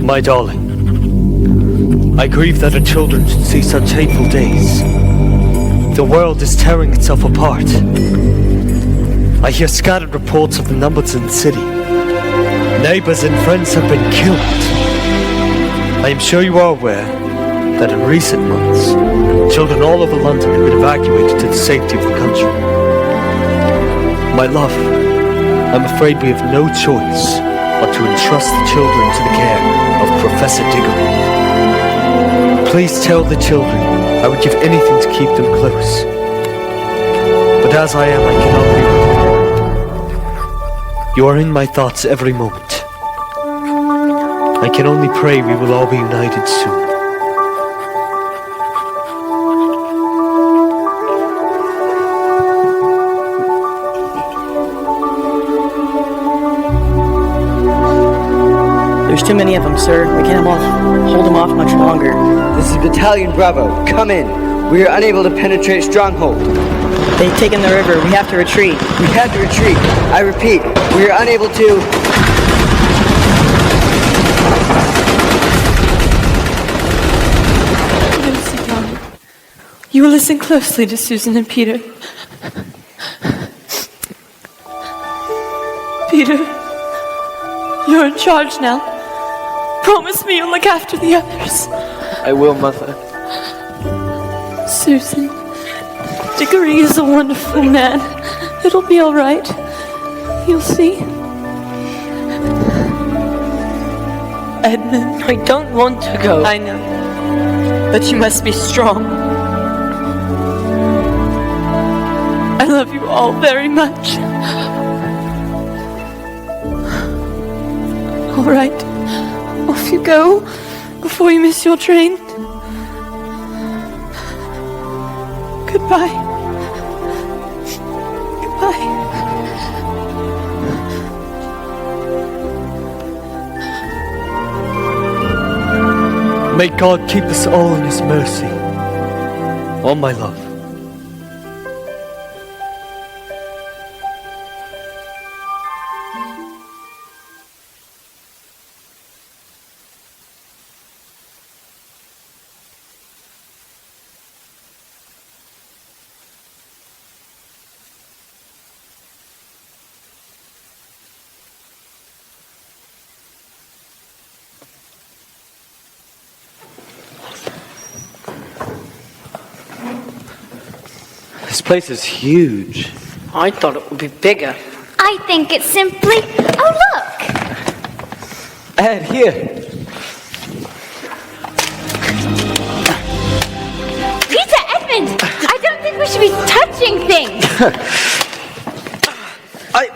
My darling, I grieve that our children should see such hateful days. The world is tearing itself apart. I hear scattered reports of the numbers in the city. Neighbors and friends have been killed. I am sure you are aware that in recent months, children all over London have been evacuated to the safety of the country. My love, I'm afraid we have no choice but to entrust the children to the care of Professor Diggory. Please tell the children I would give anything to keep them close. But as I am, I cannot be with you. You are in my thoughts every moment. I can only pray we will all be united soon. There's too many of them, sir. We can't hold them off much longer. This is Battalion Bravo. Come in. We are unable to penetrate Stronghold. They've taken the river. We have to retreat. We have to retreat. I repeat, we are unable to... Sit down. You will listen closely to Susan and Peter. Peter, you're in charge now. Promise me you'll look after the others. I will, Mother. Susan, Diggory is a wonderful man. It'll be all right. You'll see. Edmund. I don't want to go. I know. But you must be strong. I love you all very much. All right. Off you go before you miss your train. Goodbye. Goodbye. May God keep us all in His mercy. All my love. This place is huge. I thought it would be bigger. I think it's simply... Oh, look! Ed, here. Peter, Edmund! I don't think we should be touching things! I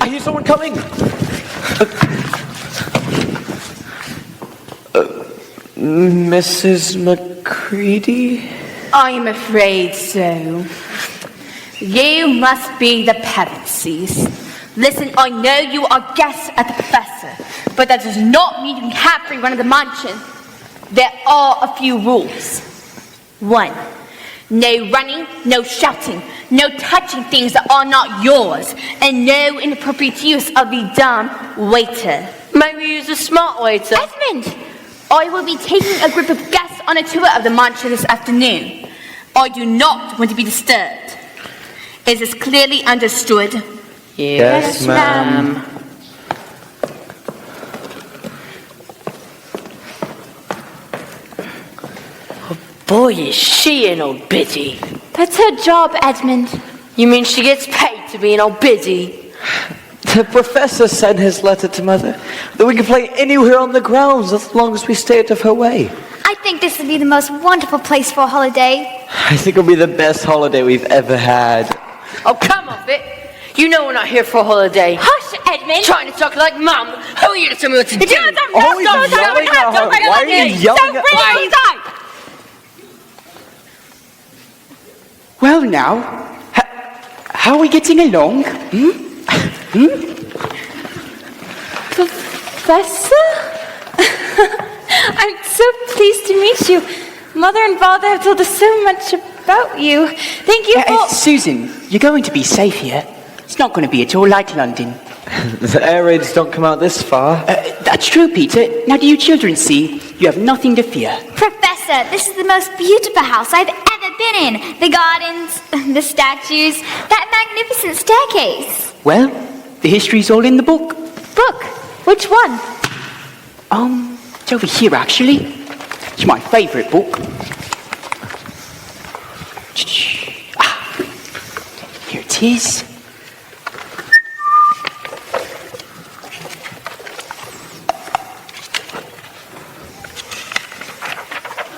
hear someone coming. Mrs. McCready? I'm afraid so. You must be the Pevensies. Listen, I know you are guests at the Professor, but that does not mean you can have free run of the mansion. There are a few rules. 1. No running, no shouting, no touching things that are not yours, and no inappropriate use of the dumb waiter. Maybe use a smart waiter. Edmund! I will be taking a group of guests on a tour of the mansion this afternoon. I do not want to be disturbed. Is this clearly understood? Yes, ma'am. Oh boy, is she an old biddy. That's her job, Edmund. You mean she gets paid to be an old biddy? The professor sent his letter to Mother that we can play anywhere on the grounds as long as we stay out of her way. I think this would be the most wonderful place for a holiday. I think it'll be the best holiday we've ever had. Oh, come off it. You know we're not here for a holiday. Hush, Edmund! Trying to talk like Mum. Who are you to tell me what to do? Why are you yelling at her? Well now, how are we getting along? Professor? I'm so pleased to meet you. Mother and Father have told us so much about you. Thank you for... Susan, you're going to be safe here. It's not going to be at all like London. The air raids don't come out this far. That's true, Peter. Now do you children see? You have nothing to fear. Professor, this is the most beautiful house I've ever been in. The gardens, the statues, that magnificent staircase. Well, the history's all in the book. Book? Which one? It's over here, actually. It's my favourite book. Here it is.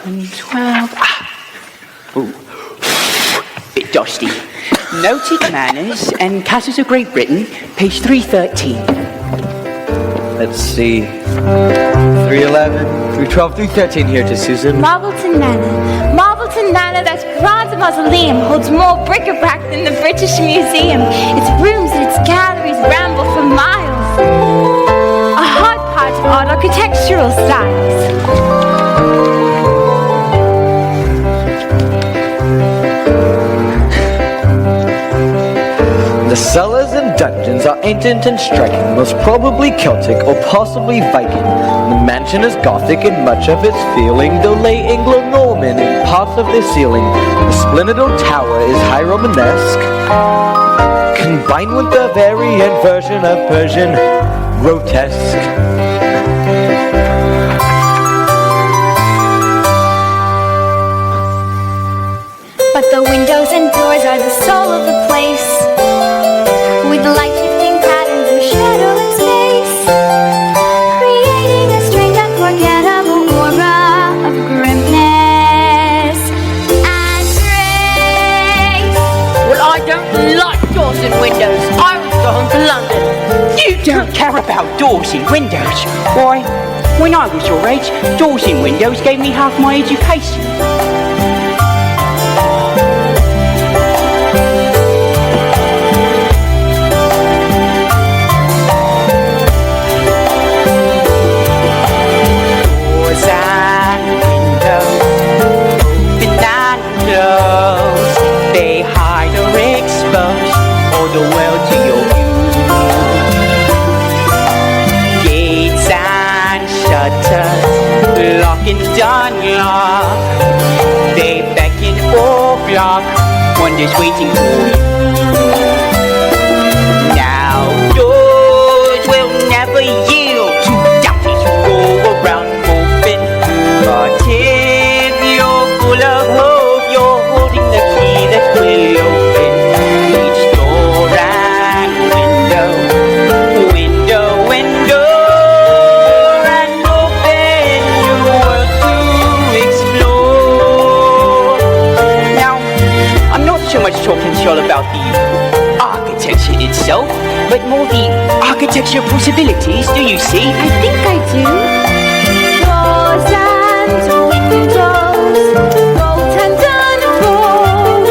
And 12. Ooh. Bit dusty. Noted Manners and Castles of Great Britain, page 313. Let's see. 311, 312, 313 here to Susan. Marvelton Manor. Marvelton Manor, that grand mausoleum, holds more bric-a-brac than the British Museum. Its rooms and its galleries ramble for miles. A hodgepodge of odd architectural styles. The cellars and dungeons are ancient and striking, most probably Celtic or possibly Viking. The mansion is Gothic in much of its feeling, though late Anglo-Norman in parts of the ceiling. The splintered old tower is high Romanesque, combined with the variant version of Persian, grotesque. But the windows and doors are the soul of the place, with light shifting patterns of shadow and space, creating a strange unforgettable aura of grimness and grace. Well, I don't like doors and windows. I was going to London. You don't care about doors and windows. Why, when I was your age, doors and windows gave me half my education. They hide or expose all the world to your view. Gates and shutters, lock and unlock. They beckon or block wonders waiting for you. Now doors will never yield to doubters who go around moving. But if you're full of hope, you're holding the key that will open each door and window, and open your world to explore. Now, I'm not so much talking to you all about the architecture itself, but more the architecture possibilities, do you see? I think I do. Doors and windows, bolts and doors,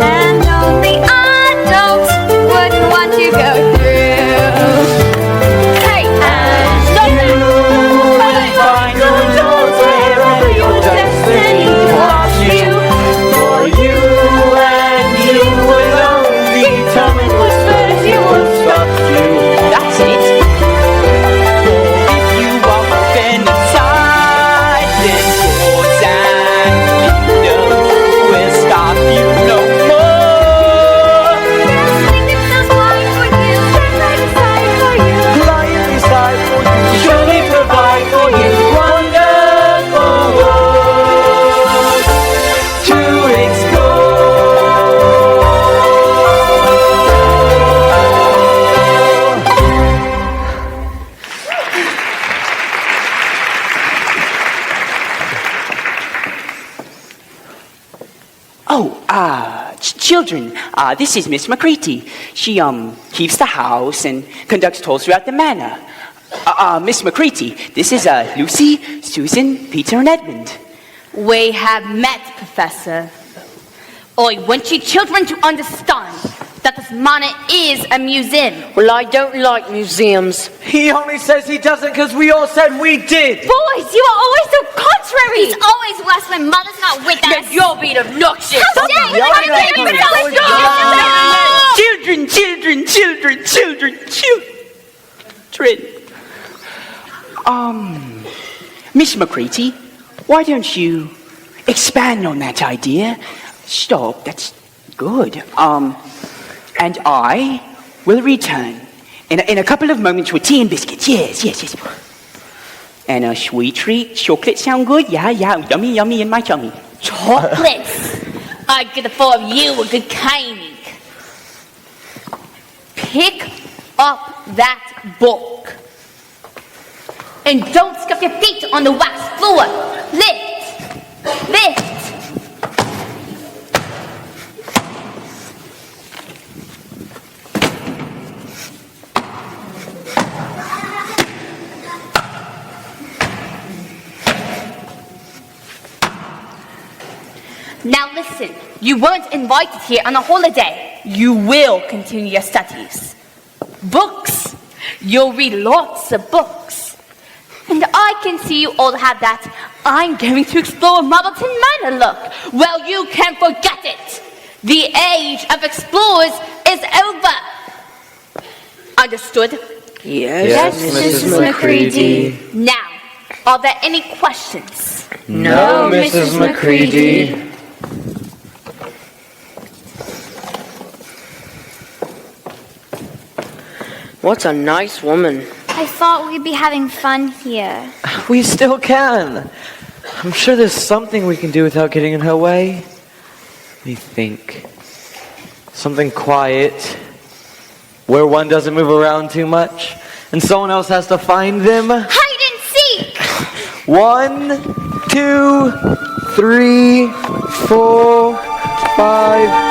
and only adults wouldn't want to go through. Hey, and you might find your doors wherever your destiny walks you. For you and you alone, determine what spurs you will stop you. That's it. For if you walk in inside, then doors and windows will stop you no more. Lying beside for you, surely provide for you wonderful world to Children, this is Miss McCready. She, keeps the house and conducts tours throughout the manor. Miss McCready, this is, Lucy, Susan, Peter, and Edmund. We have met, Professor. I want you children to understand that this manor is a museum. Well, I don't like museums. He only says he doesn't because we all said we did. Boys, you are always so contrary. It's always worse when Mother's not with us. You're being obnoxious. How dare you! yelling at me. Children. children. Miss McCready, why don't you expand on that idea? Stop, that's good. And I will return in a couple of moments with tea and biscuits. Yes. And a sweet treat. Chocolate sound good? Yeah. Yummy in my tummy. Chocolates. I'd get the four of you a good cake. Pick up that book. And don't scuff your feet on the wax floor. Lift. Now listen, you weren't invited here on a holiday. You will continue your studies. Books. You'll read lots of books. And I can see you all have that I'm going to explore Muddleton Manor look. Well, you can forget it. The age of explorers is over. Understood? Yes, Mrs. McCready. Now, are there any questions? No, Mrs. McCready. What a nice woman. I thought we'd be having fun here. We still can. I'm sure there's something we can do without getting in her way. Let me think. Something quiet, where one doesn't move around too much, and someone else has to find them. Hide and seek! 1, 2, 3, 4, 5.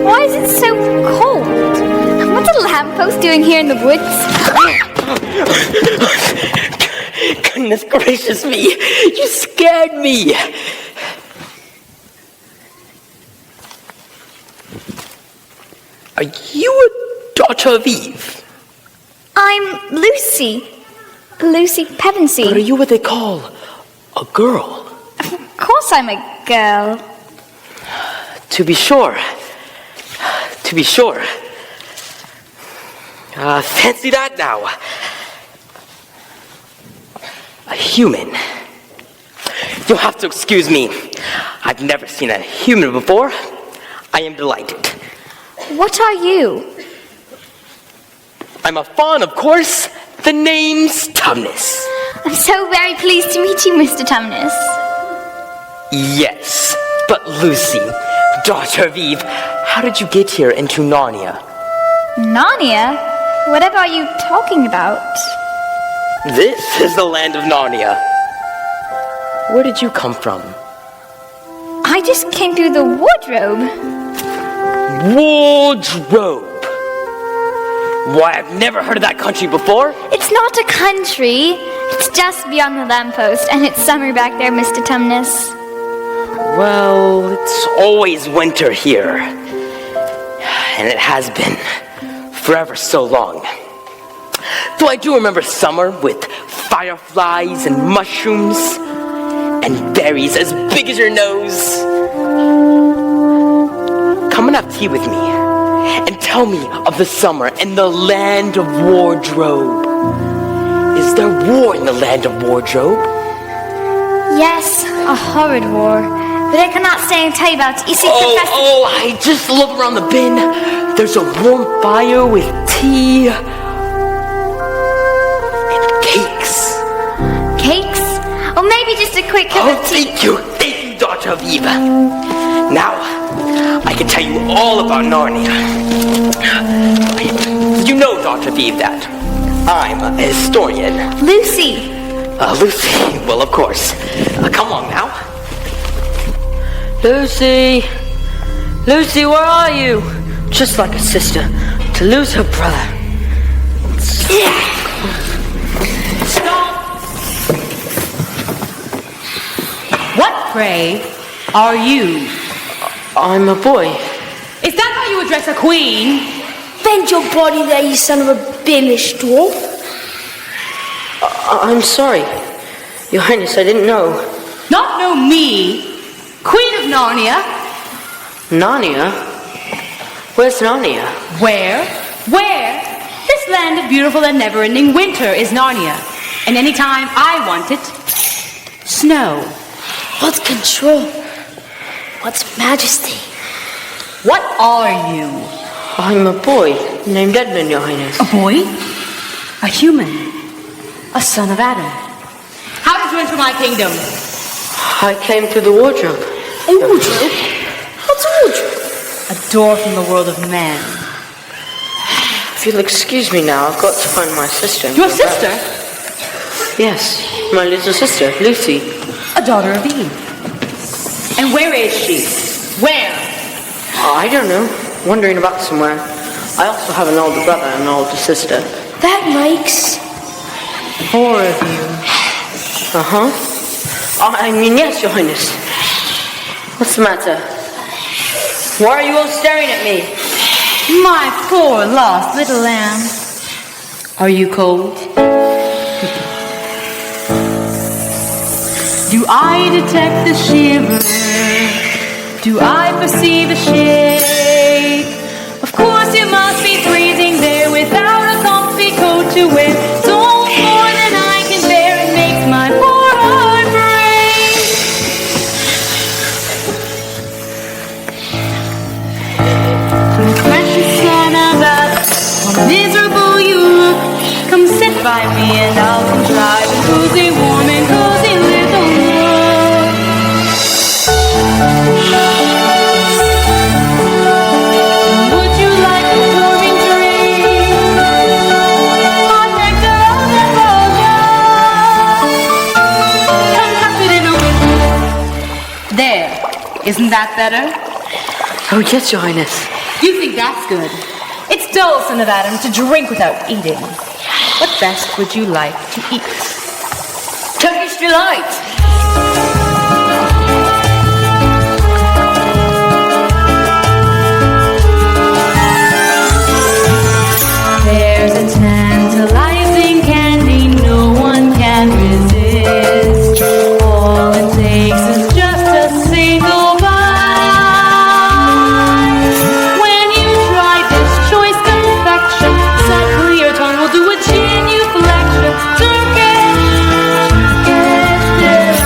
Why is it so cold? What's a lamppost doing here in the woods? Goodness gracious me, you scared me. Are you a daughter of Eve? I'm Lucy. Lucy Pevensey. But are you what they call a girl? Of course I'm a girl. To be sure. To be sure. Fancy that now. A human. You'll have to excuse me. I've never seen a human before. I am delighted. What are you? I'm a fawn, of course. The name's Tumnus. I'm so very pleased to meet you, Mr. Tumnus. Yes, but Lucy, daughter of Eve, how did you get here into Narnia? Narnia? Whatever are you talking about? This is the land of Narnia. Where did you come from? I just came through the wardrobe. Wardrobe. Why, I've never heard of that country before. It's not a country. It's just beyond the lamppost, and it's summer back there, Mr. Tumnus. Well, it's always winter here. And it has been for ever so long. Though I do remember summer with fireflies and mushrooms and berries as big as your nose. Come and have tea with me and tell me of the summer in the land of wardrobe. Is there war in the land of wardrobe? Yes, a horrid war. But I cannot stay and tell you about it. You see, Professor... I just look around the bin. There's a warm fire with tea and cakes. Cakes? Or maybe just a quick cup of tea. Thank you, daughter of Eve. Now, I can tell you all about Narnia. You know, Daughter of Eve, that I'm a historian. Lucy! Lucy, well, of course. Come along now. Lucy! Lucy, where are you? Just like a sister to lose her brother. Stop! What, pray, are you? I'm a boy. Is that how you address a queen? Bend your body there, you son of a beamish dwarf. I'm sorry. Your Highness, I didn't know. Not know me, Queen of Narnia. Narnia? Where's Narnia? Where? This land of beautiful and never-ending winter is Narnia. And anytime I want it, snow. What's control? What's majesty? What are you? I'm a boy named Edmund, Your Highness. A boy? A human? A son of Adam? How did you enter my kingdom? I came through the wardrobe. A wardrobe? What's a wardrobe? A door from the world of man. If you'll excuse me now, I've got to find my sister. Your sister? Yes, my little sister, Lucy. A daughter of Eve. And where is she? Where? I don't know. Wandering about somewhere. I also have an older brother and an older sister. That makes... 4 of you. Uh-huh. I mean, yes, Your Highness. What's the matter? Why are you all staring at me? My poor lost little lamb. Are you cold? Do I detect the shiver? Do I perceive a shake? Of course you must be freezing there without a comfy coat to wear. So more than I can bear, it makes my poor heart break. Precious son of Adam, how miserable you look. Come sit by me and I'll contrive a cozy, warm and cozy little nook. Would you like a warming drink? Hot nectar of Napoleon, concocted in a window. There, isn't that better? Oh, yes, Your Highness. You think that's good? It's dull, son of Adam, to drink without eating. What best would you like to eat? Turkish delight. There's a tantalizing candy no one can resist. All it takes is just a single bite. When you try this choice confection, subtly your tongue will do a genuflection. Turkish delight.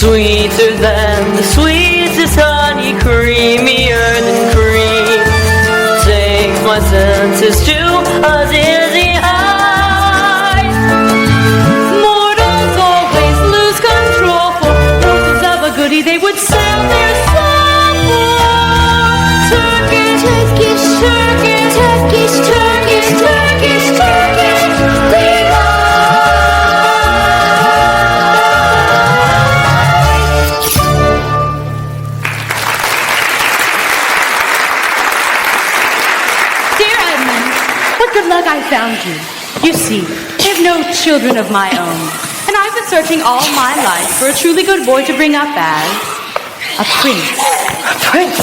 Sweeter than the sweetest honey, creamier than cream. Takes my senses to a dizzy high. Mortals always lose control. For morsels of a goodie they would sell their soul for. Turkish, Turkish, Turkish, Turkish, Turkish, Turkish, Turkish, delight. Dear Edmund, what good luck I found you. You see, I have no children of my own, and I've been searching all my life for a truly good boy to bring up as a prince. A prince?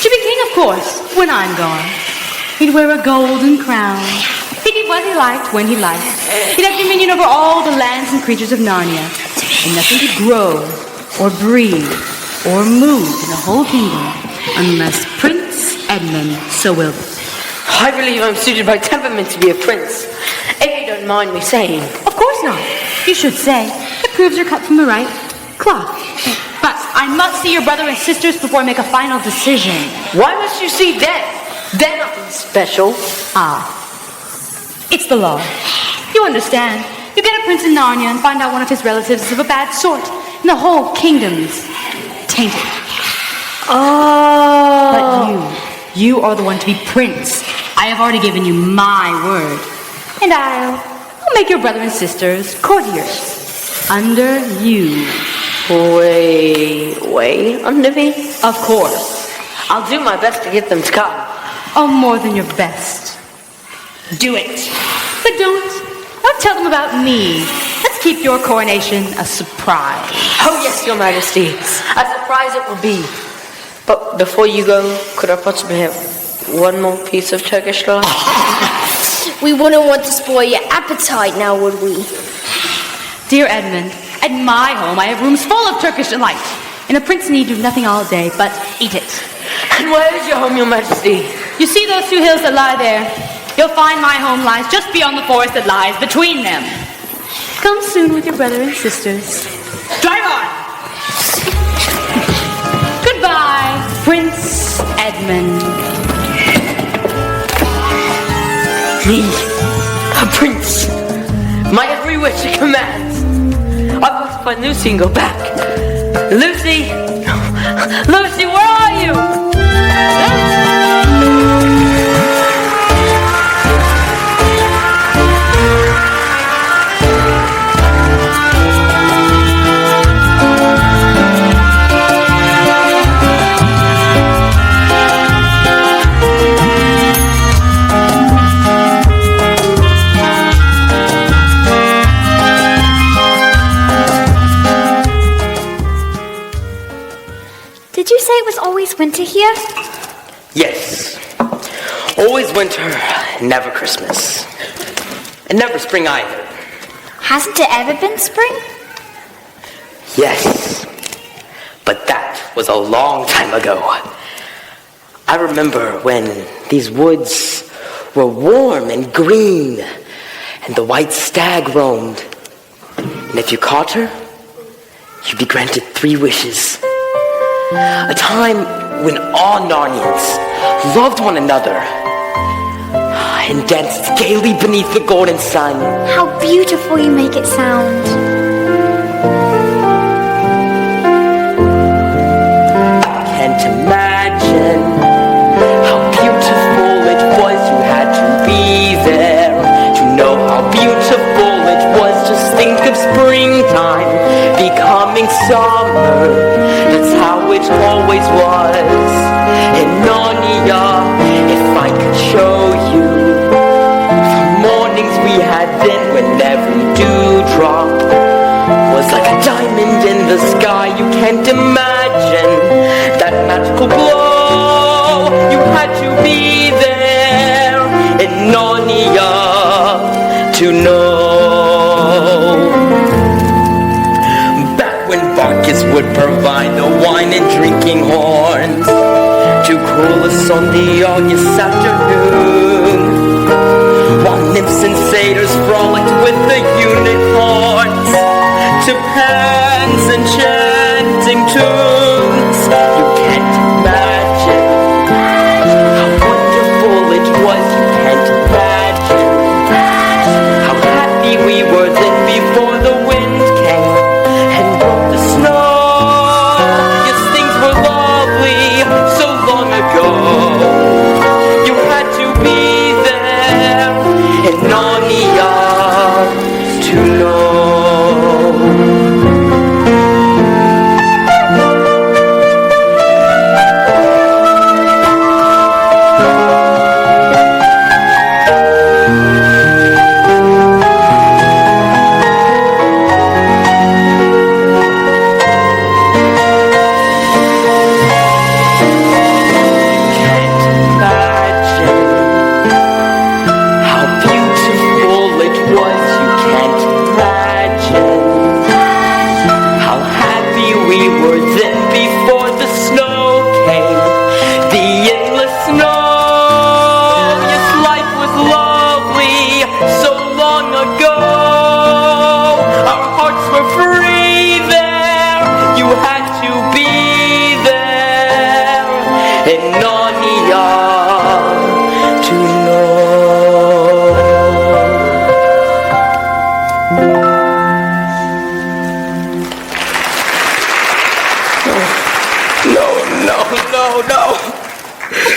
To be king, of course, when I'm gone. He'd wear a golden crown. He'd eat what he liked when he liked. He'd have dominion over all the lands and creatures of Narnia, and nothing could grow or breathe or move in the whole kingdom unless Prince Edmund so willed it. I believe I'm suited by temperament to be a prince. If you don't mind me saying. Of course not. You should say. It proves you're cut from the right cloth. But I must see your brother and sisters before I make a final decision. Why must you see them? They're nothing special. It's the law. You understand. You get a prince in Narnia and find out one of his relatives is of a bad sort, and the whole kingdom's tainted. Oh. But you are the one to be prince. I have already given you my word. And I'll make your brother and sisters courtiers under you. Way under me? Of course. I'll do my best to get them to come. Oh, more than your best. Do it. But don't tell them about me. Let's keep your coronation a surprise. Oh, yes, your majesty. A surprise it will be. But before you go, could I possibly have one more piece of Turkish life? We wouldn't want to spoil your appetite now, would we? Dear Edmund, at my home I have rooms full of Turkish delight, and a prince need do nothing all day but eat it. And where is your home, your majesty? You see those two hills that lie there? You'll find my home lies just beyond the forest that lies between them. Come soon with your brother and sisters. Drive on! Goodbye, Prince Edmund. Me, a prince. My every wish a command. I've got to find Lucy and go back. Lucy! Lucy, where are you? Did you say it was always winter here? Yes. Always winter, never Christmas. And never spring either. Hasn't it ever been spring? Yes. But that was a long time ago. I remember when these woods were warm and green, and the white stag roamed. And if you caught her, you'd be granted 3 wishes. A time when all Narnians loved one another and danced gaily beneath the golden sun. How beautiful you make it sound. I can't imagine how beautiful it was. You had to be there to know how beautiful it was. Just think of springtime becoming summer. That's how it always was in Narnia. If I could show you the mornings we had then, when every dewdrop was like a diamond in the sky. You can't imagine that magical glow. You had to be there in Narnia to know. Barkis would provide the wine and drinking horns to cool us on the August afternoon, while nymphs and satyrs frolicked with the unicorns to pans and chairs.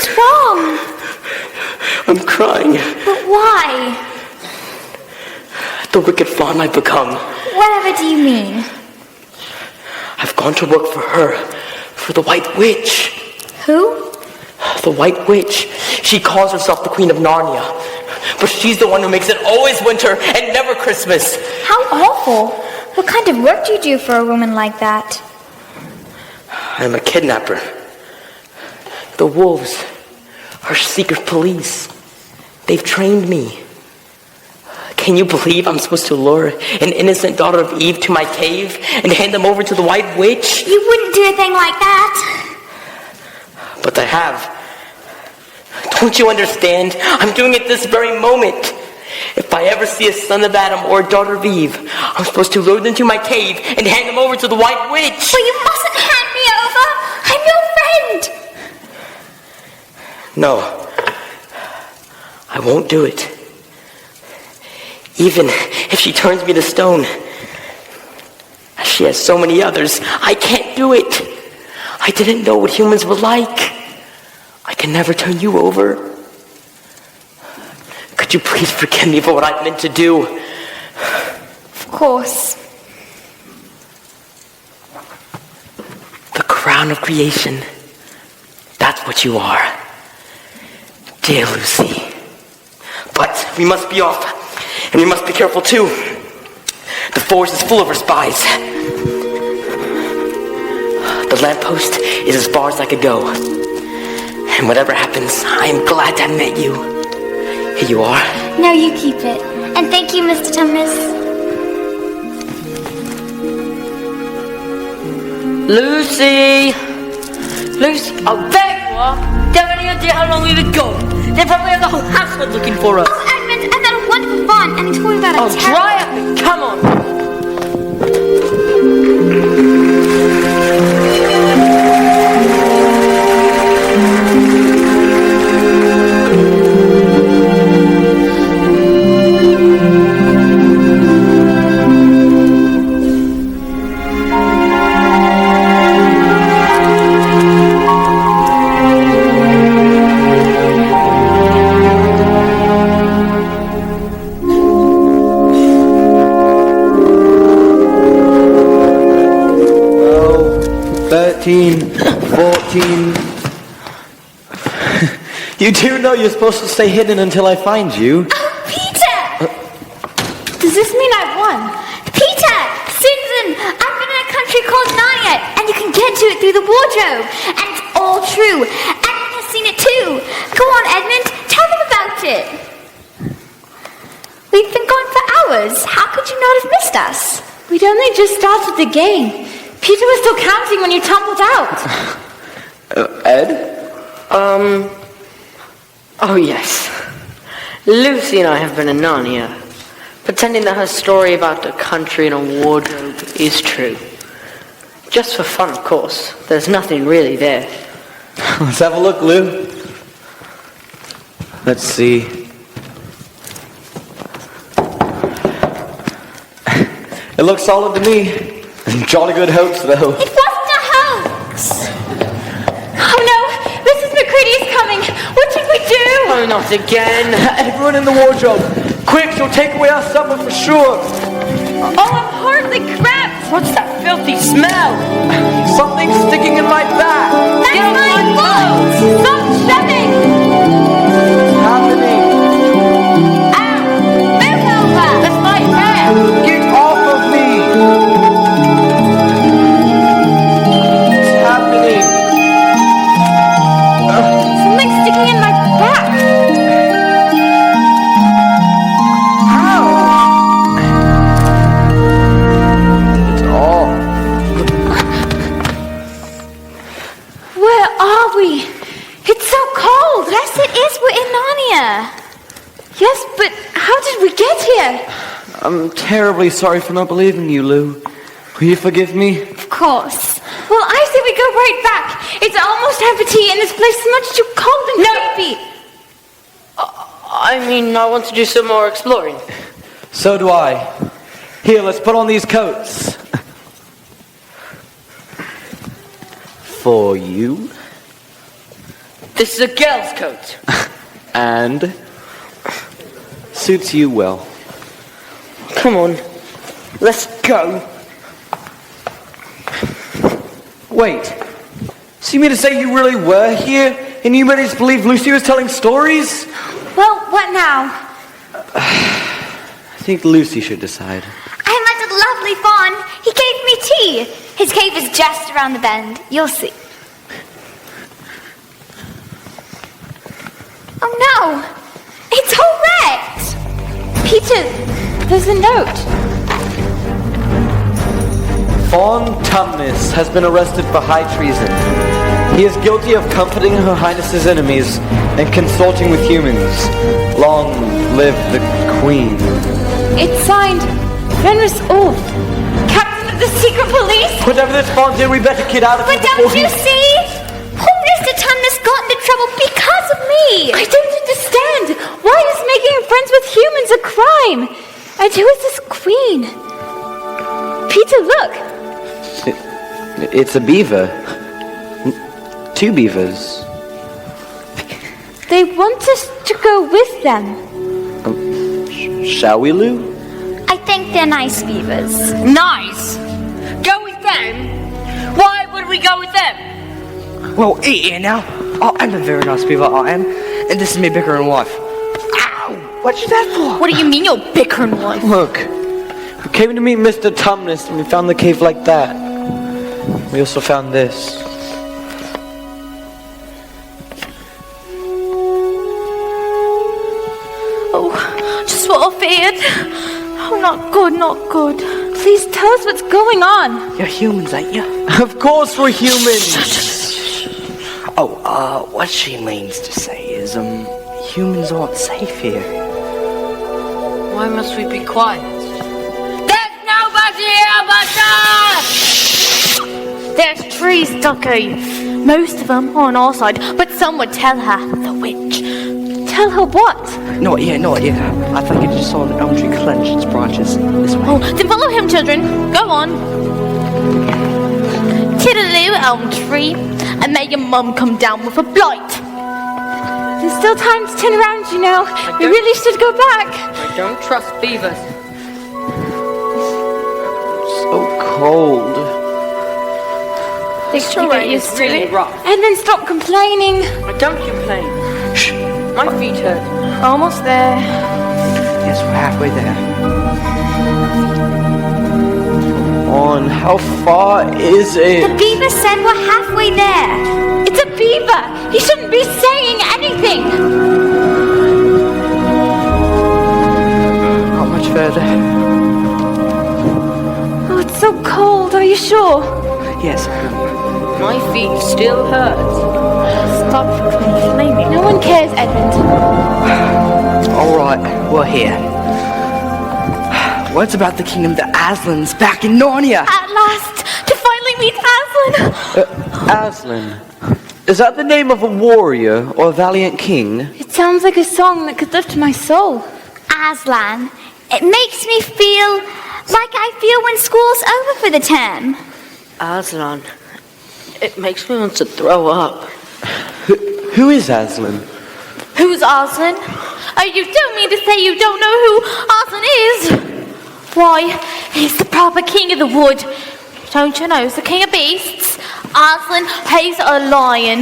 What's wrong? I'm crying. But why? The wicked fawn I've become. Whatever do you mean? I've gone to work for her, for the White Witch. Who? The White Witch. She calls herself the Queen of Narnia. But she's the one who makes it always winter and never Christmas. How awful. What kind of work do you do for a woman like that? I'm a kidnapper. The wolves are secret police. They've trained me. Can you believe I'm supposed to lure an innocent daughter of Eve to my cave and hand them over to the White Witch? You wouldn't do a thing like that. But I have. Don't you understand? I'm doing it this very moment. If I ever see a son of Adam or a daughter of Eve, I'm supposed to lure them to my cave and hand them over to the White Witch. But you mustn't hand me over. I'm your friend. No, I won't do it. Even if she turns me to stone, as she has so many others, I can't do it. I didn't know what humans were like. I can never turn you over. Could you please forgive me for what I meant to do? Of course. The crown of creation. That's what you are. Dear Lucy. But we must be off. And we must be careful too. The forest is full of our spies. The lamppost is as far as I could go. And whatever happens, I am glad to have met you. Here you are. No, you keep it. And thank you, Mr. Tumnus. Lucy! Lucy! Oh, there you are! Do you have any idea how long we've been gone? They probably have the whole household looking for us. Oh, Edmund, I met a wonderful fawn, and he told me about a Oh, terrible... dry up and come on! You do know you're supposed to stay hidden until I find you. Oh, Peter! Does this mean I won? Peter! Susan! I've been in a country called Narnia, and you can get to it through the wardrobe. And it's all true. Edmund has seen it too. Go on, Edmund. Tell them about it. We've been gone for hours. How could you not have missed us? We'd only just started the game. Peter was still counting when you tumbled out. Ed? Oh yes. Lucy and I have been in Narnia, pretending that her story about a country and a wardrobe is true. Just for fun, of course. There's nothing really there. Let's have a look, Lou. Let's see. It looks solid to me. Jolly good hoax, though. It wasn't a hoax. Oh no, Mrs. McCready's coming. What should we do? Oh, not again. Everyone in the wardrobe. Quick, she'll take away our supper for sure. Oh, I'm hardly cramped. What's that filthy smell? Something's sticking in my back. That's my fault. Stop shoving. What's happening? Ow, move over. That's my hair. Get off of me. What's happening? Something's sticking in my back. It's all. Where are we? It's so cold. Yes, it is. We're in Narnia. Yes, but how did we get here? I'm terribly sorry for not believing you, Lou. Will you forgive me? Of course. Well, I say we go right back. It's almost half a tea and this place is much too cold and creepy. I mean, I want to do some more exploring. So do I. Here, let's put on these coats. For you. This is a girl's coat. And suits you well. Come on, let's go. Wait, so you mean to say you really were here and you made us believe Lucy was telling stories? Well, what now? I think Lucy should decide. I met a lovely fawn. He gave me tea. His cave is just around the bend. You'll see. Oh no! It's all wrecked! Peter, there's a note. Fawn Tumnus has been arrested for high treason. He is guilty of comforting Her Highness's enemies and consorting with humans. Long live the Queen. It's signed Fenris Ulf, Captain of the Secret Police. Whatever this Fawn did, we better get out of here But before don't you see? Poor Mr. Tumnus got into trouble because of me! I don't understand. Why is making friends with humans a crime? And who is this queen? Peter, look. It's a beaver. 2 beavers. They want us to go with them. Shall we, Lou? I think they're nice beavers. Nice. Go with them? Why would we go with them? Well, here now. I'm a very nice beaver, I am. And this is my bickering wife. Ow! What's that for? What do you mean you're bickering wife? Look, we came to meet Mr. Tumnus and we found the cave like that. We also found this. Oh, just what I feared. Oh, not good, not good. Please tell us what's going on. You're humans, ain't you? Of course we're humans! What she means to say is, humans aren't safe here. Why must we be quiet? There's nobody here but us! There's trees, Ducky. Most of them are on our side, but some would tell her, the witch. Tell her what? No idea. I think I just saw an elm tree clench its branches this way. Oh, then follow him, children. Go on. Tiddaloo, elm tree, and may your mum come down with a blight. There's still time to turn around, you know. We really should go back. I don't trust beavers. So cold. It's all right, used to Really it. rough. And then stop complaining. I don't complain. Shh. My feet hurt. Almost there. Yes, we're halfway there. On how far is The it? beaver said we're halfway there. It's a beaver. He shouldn't be saying anything. Not much further. Oh, it's so cold. Are you sure? Yes. My feet still hurt. Stop complaining. No one cares, Edmund. All right, we're here. What's about the kingdom of Aslan's back in Narnia? At last, to finally meet Aslan. Aslan. Is that the name of a warrior or a valiant king? It sounds like a song that could lift my soul. Aslan. It makes me feel like I feel when school's over for the term. Aslan. It makes me want to throw up. Who is Aslan? Who's Aslan? Oh, you don't mean to say you don't know who Aslan is? Why, he's the proper king of the wood. Don't you know, he's the king of beasts. Aslan, he's a lion.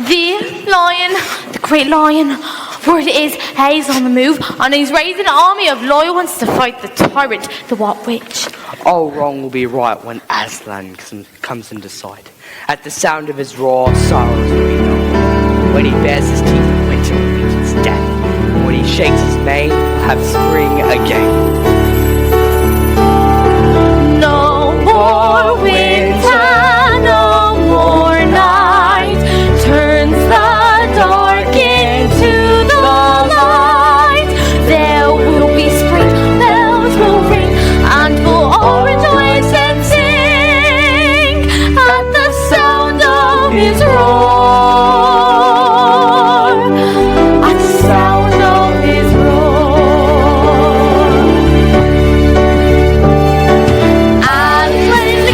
The great lion. Word is, he's on the move, and he's raising an army of loyal ones to fight the tyrant, the White Witch. All wrong will be right when Aslan comes into sight. At the sound of his roar, sorrows will be known. When he bares his teeth, winter will meet its death. When he shakes his mane, we'll have spring again. No more winter, no more night. Turns the dark into the light. There will be spring, bells will ring, and we'll all rejoice and sing at the sound of his roar. At the sound of his roar. And when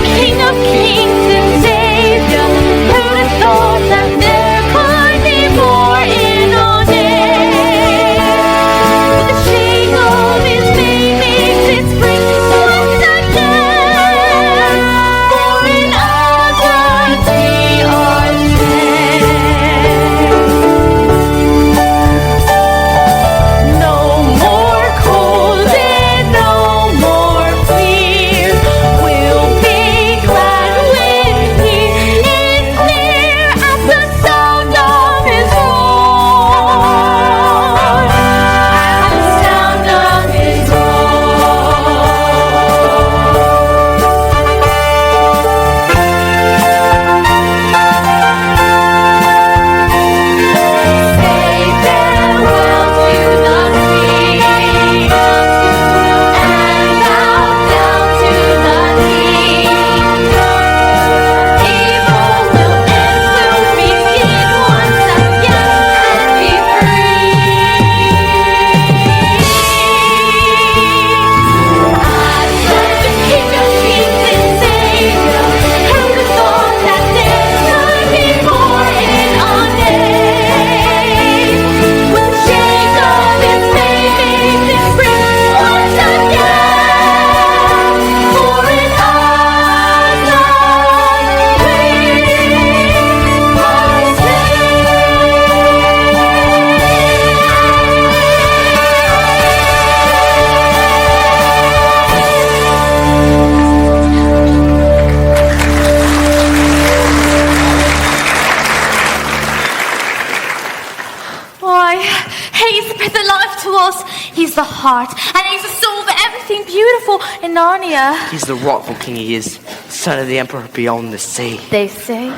He's the heart, and he's the soul of everything beautiful in Narnia. He's the rightful king, he is. Son of the emperor beyond the sea. They say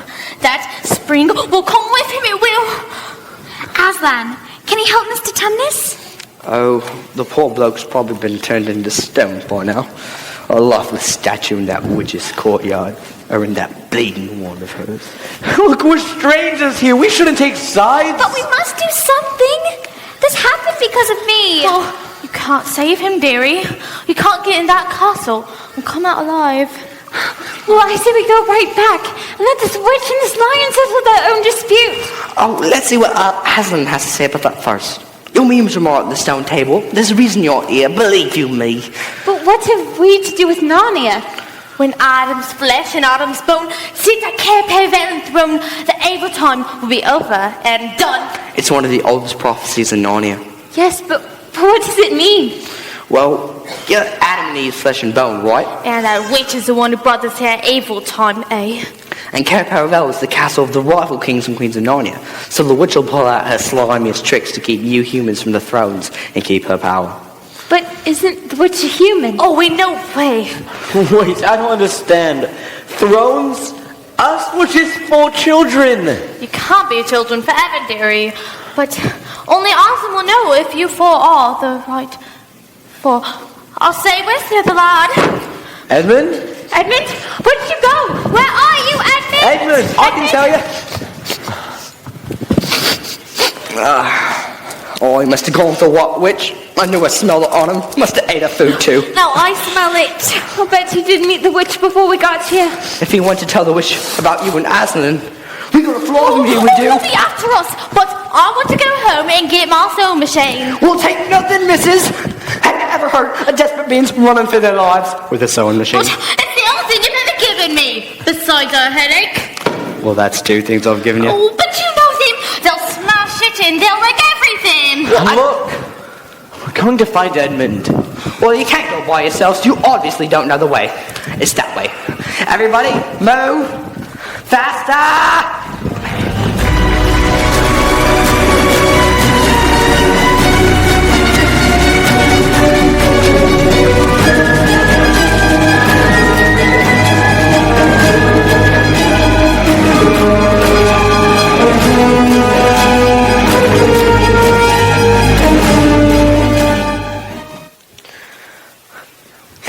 that spring will come with him, it will. Aslan, can you help Mr. Tumnus? Oh, the poor bloke's probably been turned into stone by now. A lifeless statue in that witch's courtyard. Or in that bleeding wand of hers. Look, we're strangers here. We shouldn't take sides. But we must do something. This happened because of me. Oh, you can't save him, dearie. You can't get in that castle and come out alive. Well, I say we go right back and let this witch and this lion settle their own dispute. Oh, let's see what Aslan has to say about that first. Your memes are more at the stone table. There's a reason you're here, believe you me. But what have we to do with Narnia? When Adam's flesh and Adam's bone sit at Cair Paravel throne, the evil time will be over and done. It's one of the oldest prophecies in Narnia. Yes, but what does it mean? Well, yeah, Adam and Eve's flesh and bone, right? And that witch is the one who brought us here evil time, eh? And Cair Paravel is the castle of the rival kings and queens of Narnia. So the witch will pull out her slimiest tricks to keep you humans from the thrones and keep her power. But isn't the witch a human? Oh, in no way. Wait, I don't understand. Thrones? Us, which is for children. You can't be children forever, dearie. But only Aslan will know if you four are the right for. I'll stay with you, the lad. Edmund? Edmund, where did you go? Where are you, Edmund? Edmund, I can tell you. Oh, he must have gone for what, witch? I knew I smelled it on him. Must have ate her food too. Now I smell it. I'll bet you didn't meet the witch before we got here. If he went to tell the witch about you and Aslan, we got a flaw from here, we do. He'll be after us, but I want to go home and get my sewing machine. We'll take nothing, missus. Have you ever heard of desperate beings running for their lives with a sewing machine? But it's the only thing you've ever given me, besides a headache. Well, that's two things I've given you. Oh, but you know them. They'll smash it and they'll wreck everything. Look, we're going to find Edmund. Well, you can't go by yourselves. You obviously don't know the way. It's that way. Everybody, move faster!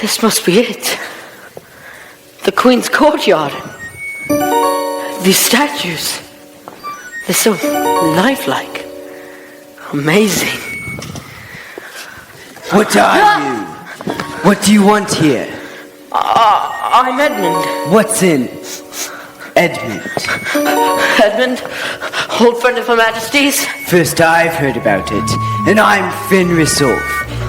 This must be it. The Queen's courtyard. These statues. They're so lifelike. Amazing. What are you? What do you want here? I'm Edmund. What's in Edmund? Edmund, old friend of Her Majesty's. First I've heard about it, and I'm Fenris Ulf,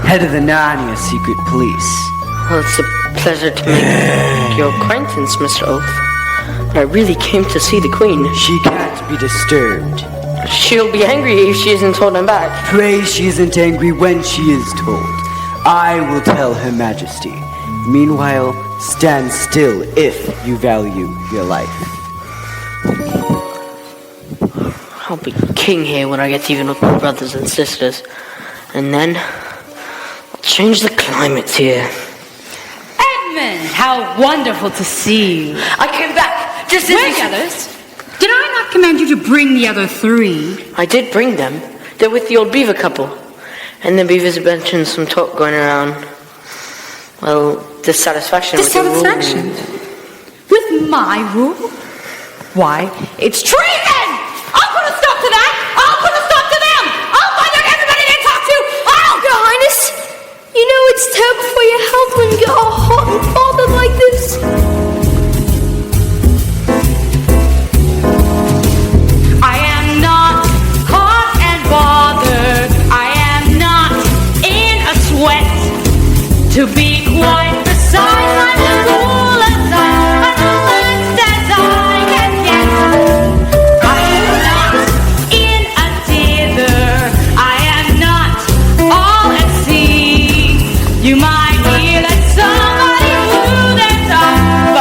head of the Narnia Secret Police. Well, it's a pleasure to make your acquaintance, Mr. Ulf. I really came to see the Queen. She can't be disturbed. She'll be angry if she isn't told I'm back. Pray she isn't angry when she is told. I will tell Her Majesty. Meanwhile, stand still if you value your life. I'll be king here when I get even with my brothers and sisters. And then I'll change the climate here. Edmund, how wonderful to see you. I came back just as Where's the others? Did I not command you to bring the other three? I did bring them. They're with the old beaver couple. And the beavers have mentioned some talk going around. Well, dissatisfaction. Dissatisfaction? With my rule? Why, it's treason! I'll put a stop to that! I'll put a stop to them! I'll find out everybody they talk to! Your Highness, you know it's terrible for your health when you get all hot and bothered like this. I am not hot and bothered. I am not in a sweat. To be quite precise, I'm as cool as I can get. I am not in a dither. I am not all at sea. You might hear that somebody blew their tongue.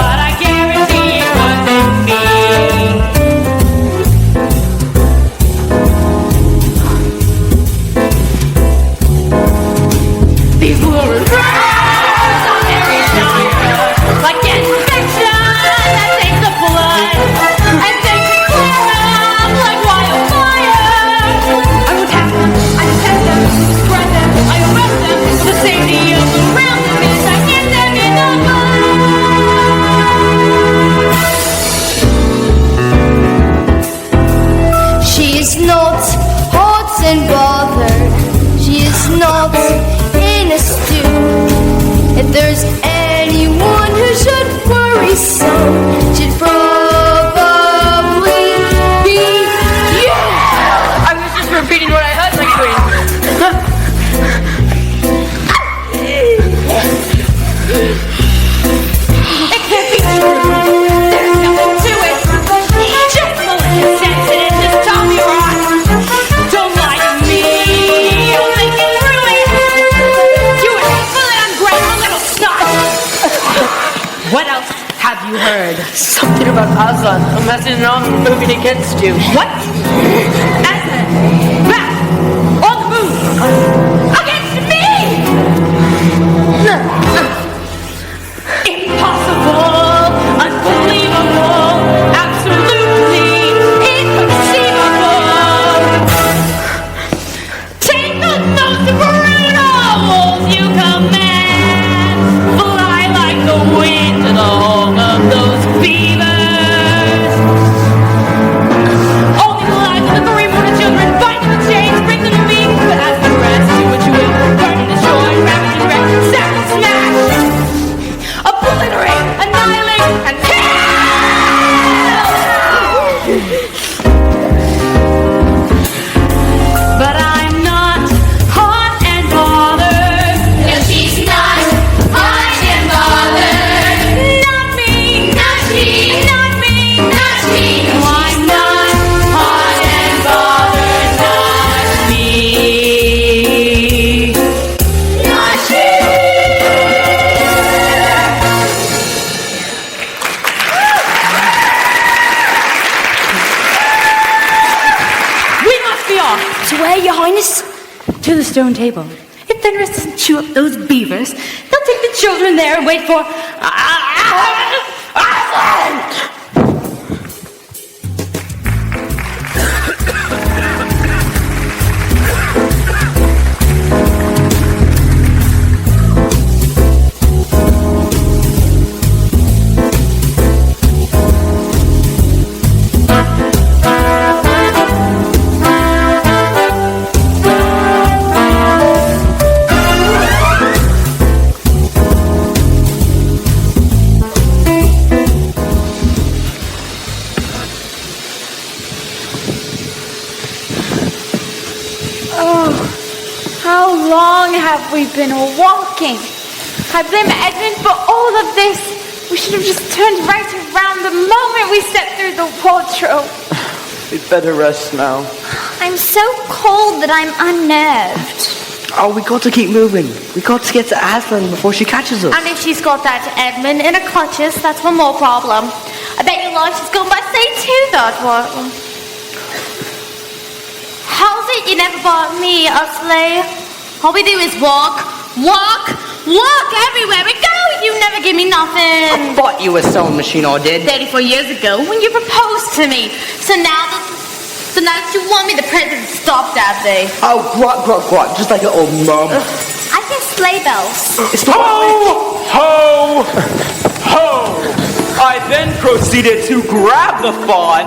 have you heard? Something about Aslan. Imagine an army moving against you. What? Aslan, back! On the move! Against me! Impossible! Unbelievable! Absolutely inconceivable! Take the most brutal wolves you command! Fly like the wind to the home of those beavers! Only the lives of the three mortal children bind the chains, bring them to me, but as the rest, do what you will, burn and destroy, ravage and wreck, sack and smash! Obliterate, annihilate, and kill! But I'm not hot and bothered. No, she's not hot and bothered. Not me. Not she. Not me. Not she. No, I'm not hot and bothered. Not me. Not she. We must be off. To where, Your Highness? To the stone table. If Fenris doesn't chew up those beavers, they'll take the children there and wait for... How long have we been walking? I blame Edmund for all of this. We should have just turned right around the moment we stepped through the wardrobe. We'd better rest now. I'm so cold that I'm unnerved. Oh, we got to keep moving. We got to get to Aslan before she catches us. And if she's got that Edmund in her clutches, that's one more problem. I bet your life she's gone by say too, that one. How's it you never bought me a sleigh? All we do is walk everywhere we go. You never give me nothing. I bought you a sewing machine, I did. 34 years ago when you proposed to me. So now that you want me, the present stopped that day. Oh, grot, just like an old mum. I hear sleigh bells. It's not Ho! I then proceeded to grab the fawn,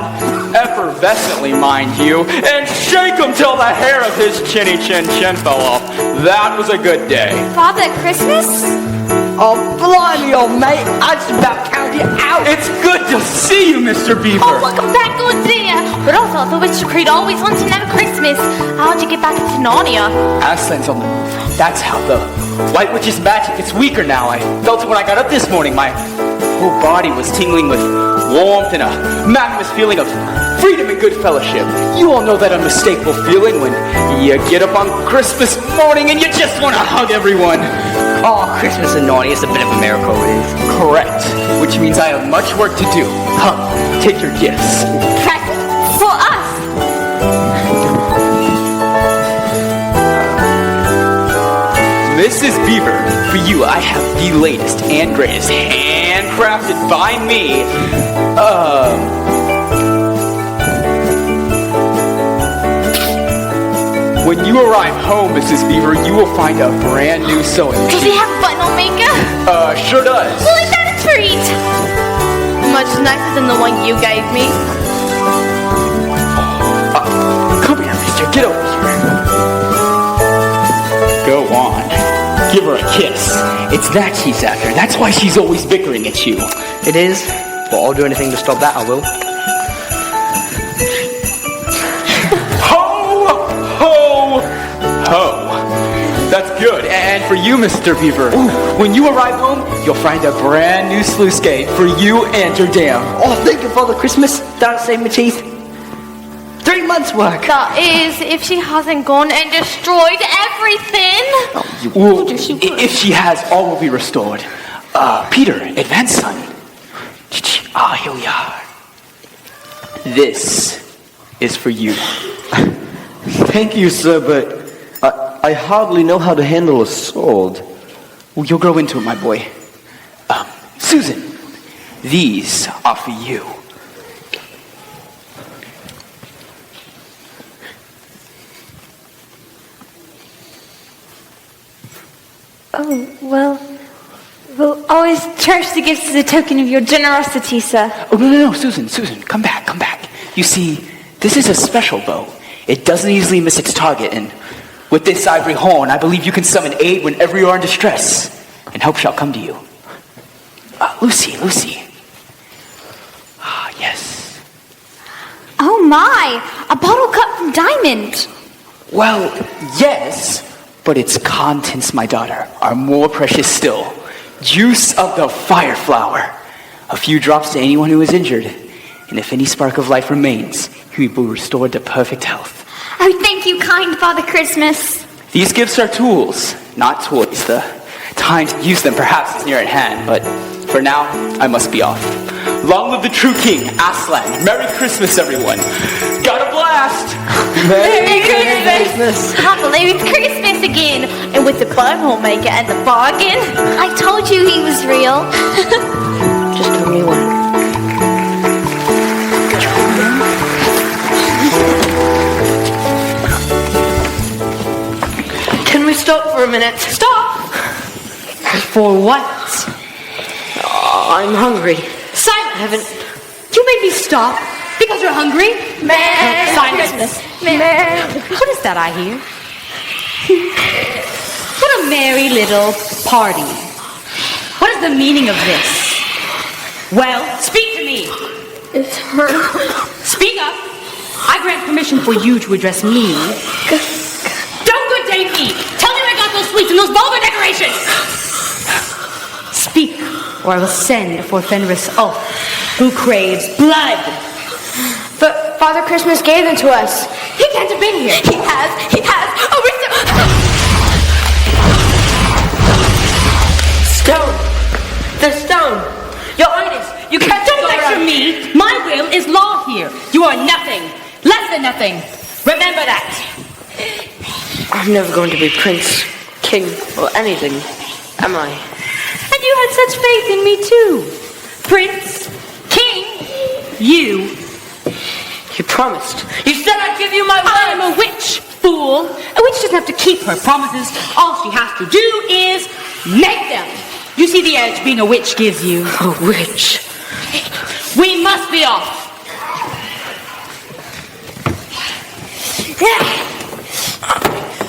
effervescently, mind you, and shake him till the hair of his chinny chin fell off. That was a good day. Father Christmas? Oh, blimey, old mate. I just about counted you out. It's good to see you, Mr. Beaver. Oh, welcome back, good dear. But also, the Witch Creed always wants to have Christmas. How'd you get back into Narnia? Aslan's on the move. That's how the White Witch's magic gets weaker now. I felt it when I got up this morning. My whole body was tingling with warmth and a magnanimous feeling of freedom and good fellowship. You all know that unmistakable feeling when you get up on Christmas morning and you just want to hug everyone. Oh, Christmas and Narnia is a bit of a miracle, it is. Correct. Which means I have much work to do. Come, take your gifts. Present for us. Mrs. Beaver, for you I have the latest and greatest, handcrafted by me. When you arrive home, Mrs. Beaver, you will find a brand new sewing Does machine. he have a button maker? Sure does. Well, is that a treat? Much nicer than the one you gave me. Come here, mister. Get over here. Go on. Give her a kiss. It's that she's after. That's why she's always bickering at you. It is, but I'll do anything to stop that, I will. Ho! Ho! Ho! That's good. And for you, Mr. Beaver, when you arrive home, you'll find a brand new sluice gate for you and your dam. Oh, thank you, Father Christmas. Don't save my teeth. 3 months' work. That is, if she hasn't gone and destroyed everything. Well, if she has, all will be restored. Peter, advance, son. here we are. This is for you. Thank you, sir, but I hardly know how to handle a sword. Well, you'll grow into it, my boy. Susan, these are for you. Oh, well, we'll always cherish the gifts as a token of your generosity, sir. Oh, no, Susan, come back. You see, this is a special bow. It doesn't easily miss its target, and with this ivory horn, I believe you can summon aid whenever you are in distress, and help shall come to you. Lucy. Ah, yes. Oh my, a bottle cut from diamond. Well, yes, but its contents, my daughter, are more precious still. Juice of the fire flower. A few drops to anyone who is injured, and if any spark of life remains, he will be restored to perfect health. Oh, thank you, kind Father Christmas. These gifts are tools, not toys. The time to use them perhaps is near at hand, but for now, I must be off. Long live the true king, Aslan. Merry Christmas, everyone. Got a blast. Merry Christmas. Can't believe it's Christmas again. And with the butthole maker and the bargain. I told you he was real. Just tell me when. Can we stop for a minute? Stop! For what? I'm hungry. Silence! You made me stop because you're hungry? Silence! What is that I hear? What a merry little party. What is the meaning of this? Well, speak to me. It's her. Speak up. I grant permission for you to address me. Don't good day me. Tell me where I got those sweets and those vulgar decorations. Speak, or I will send for Fenris Ulf, who craves blood. But Father Christmas gave them to us. He can't have been here. He has. Oh, Stone. The stone. Your Highness, you can't Don't lecture me. My will is law here. You are nothing. Less than nothing. Remember that. I'm never going to be prince, king, or anything, am I? And you had such faith in me too. Prince, king, you. You promised. You said I'd give you my word. I am a witch, fool. A witch doesn't have to keep her promises. All she has to do is make them. You see the edge being a witch gives you. A witch. We must be off.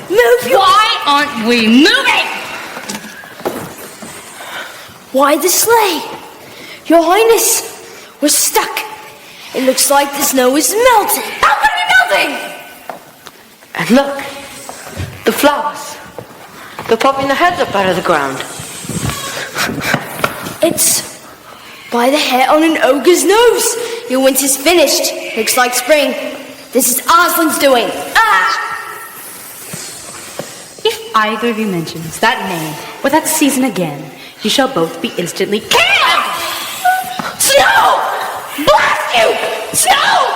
Move your... Why aren't we moving? Why the sleigh? Your Highness, we're stuck. It looks like the snow is melting. How can it be melting? And look, the flowers. They're popping their heads up out of the ground. It's by the hair on an ogre's nose. Your winter's finished. Looks like spring. This is Aslan's doing. If either of you mentions that name or that season again, you shall both be instantly killed! Snow! Blast you! Snow!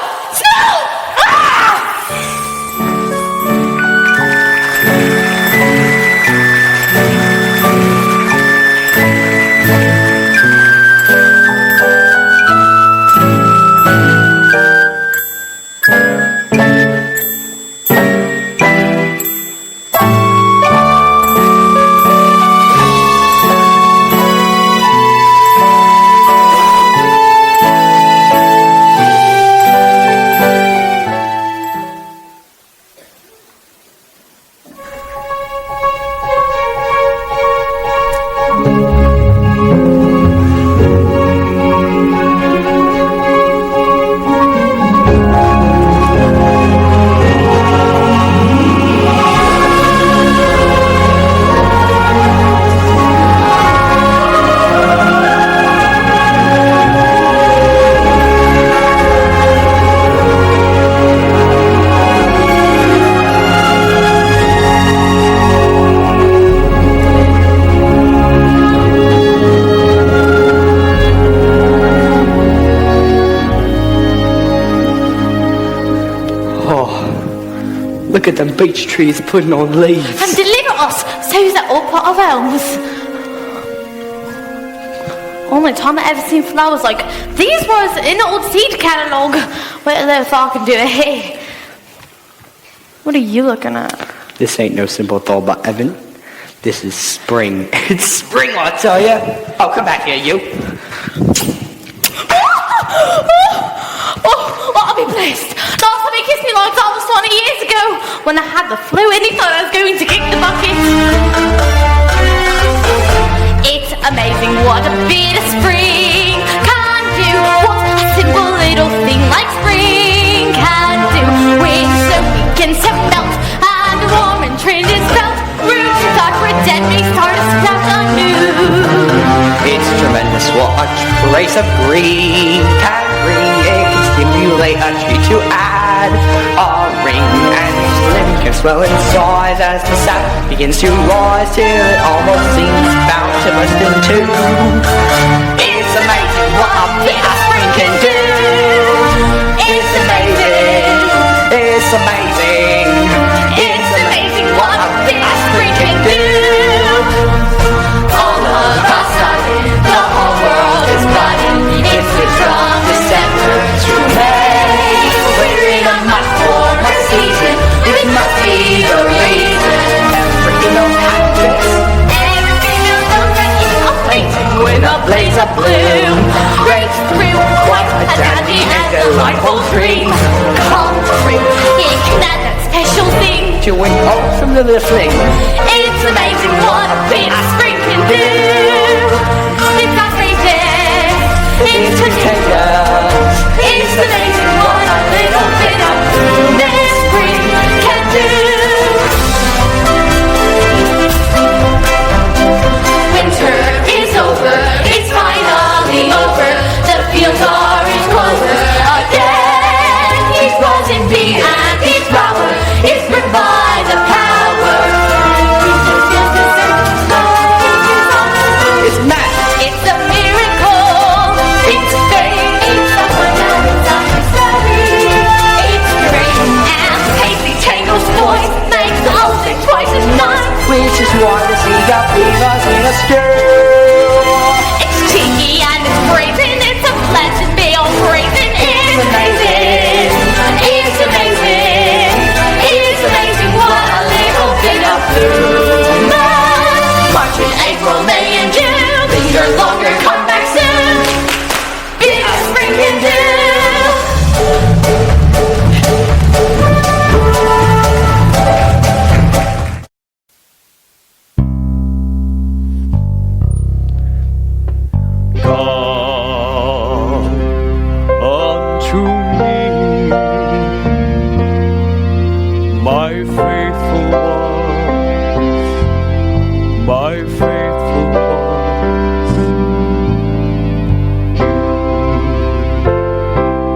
at them beech trees putting on leaves. And deliver us, so that all pot of elms. Only time I ever seen flowers like these was in the old seed catalogue. Wait till if I can do it here. What are you looking at? This ain't no simple thought, but Evan, this is spring. It's spring, I tell ya. Oh, come back here, you. I'll be blessed. Last time he kissed me like that was 20 years ago when I had the flu and he thought I was going to kick the bucket. It's amazing what a bit of spring can do. What a simple little thing like spring can do. We're so weak and so melt, and the warm and trend is felt. Roots you thought were dead may start to sprout anew. It's tremendous what a trace of green can bring. It can stimulate a tree to add a ring, and each limb can swell in size as the sap begins to rise till it almost seems bound to burst in two. It's amazing what a bit of spring can do. It's amazing. It's amazing. It's amazing what a bit of spring can do. All of a sudden, the whole world is budding. It's from December to May. We're in a much warmer season. It must be the reason. Everything else happens. Everything else is amazing with a blaze of blue. Breaks through quite a dandy and delightful dream. Come true. It can add that special thing to win hope from the little fling. It's amazing what a bit of spring can do. It's outrageous. It's contagious. It's amazing what a little bit of this spring can do. Winter is over. It's finally over. The fields are in clover again. He's rising bee and his flower is burned by the power. It's magic. It's a miracle. It's fate. It's someone that is unnecessary. It's great and Paisley Tangle's voice makes the whole thing twice as nice. Which is why the sea got fevers in a stew. It's cheeky and it's brazen. It's a legend beyond brazen. It's amazing. It's amazing. It's amazing what a little bit of blue. March in April, May and June. Linger longer, come back soon. Big spring can do. Come unto me, my faithful ones, my faithful ones. You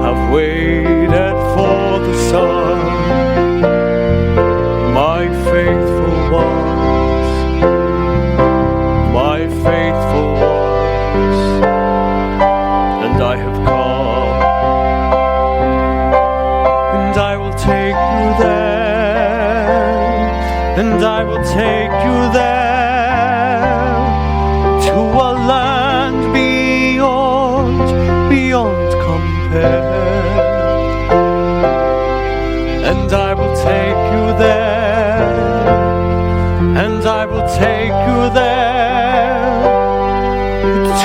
have waited for the sun, my faithful ones, my faithful ones. And I have come, and I will take you there, and I will take you there, to a land beyond, beyond compare. And I will take you there, and I will take you there,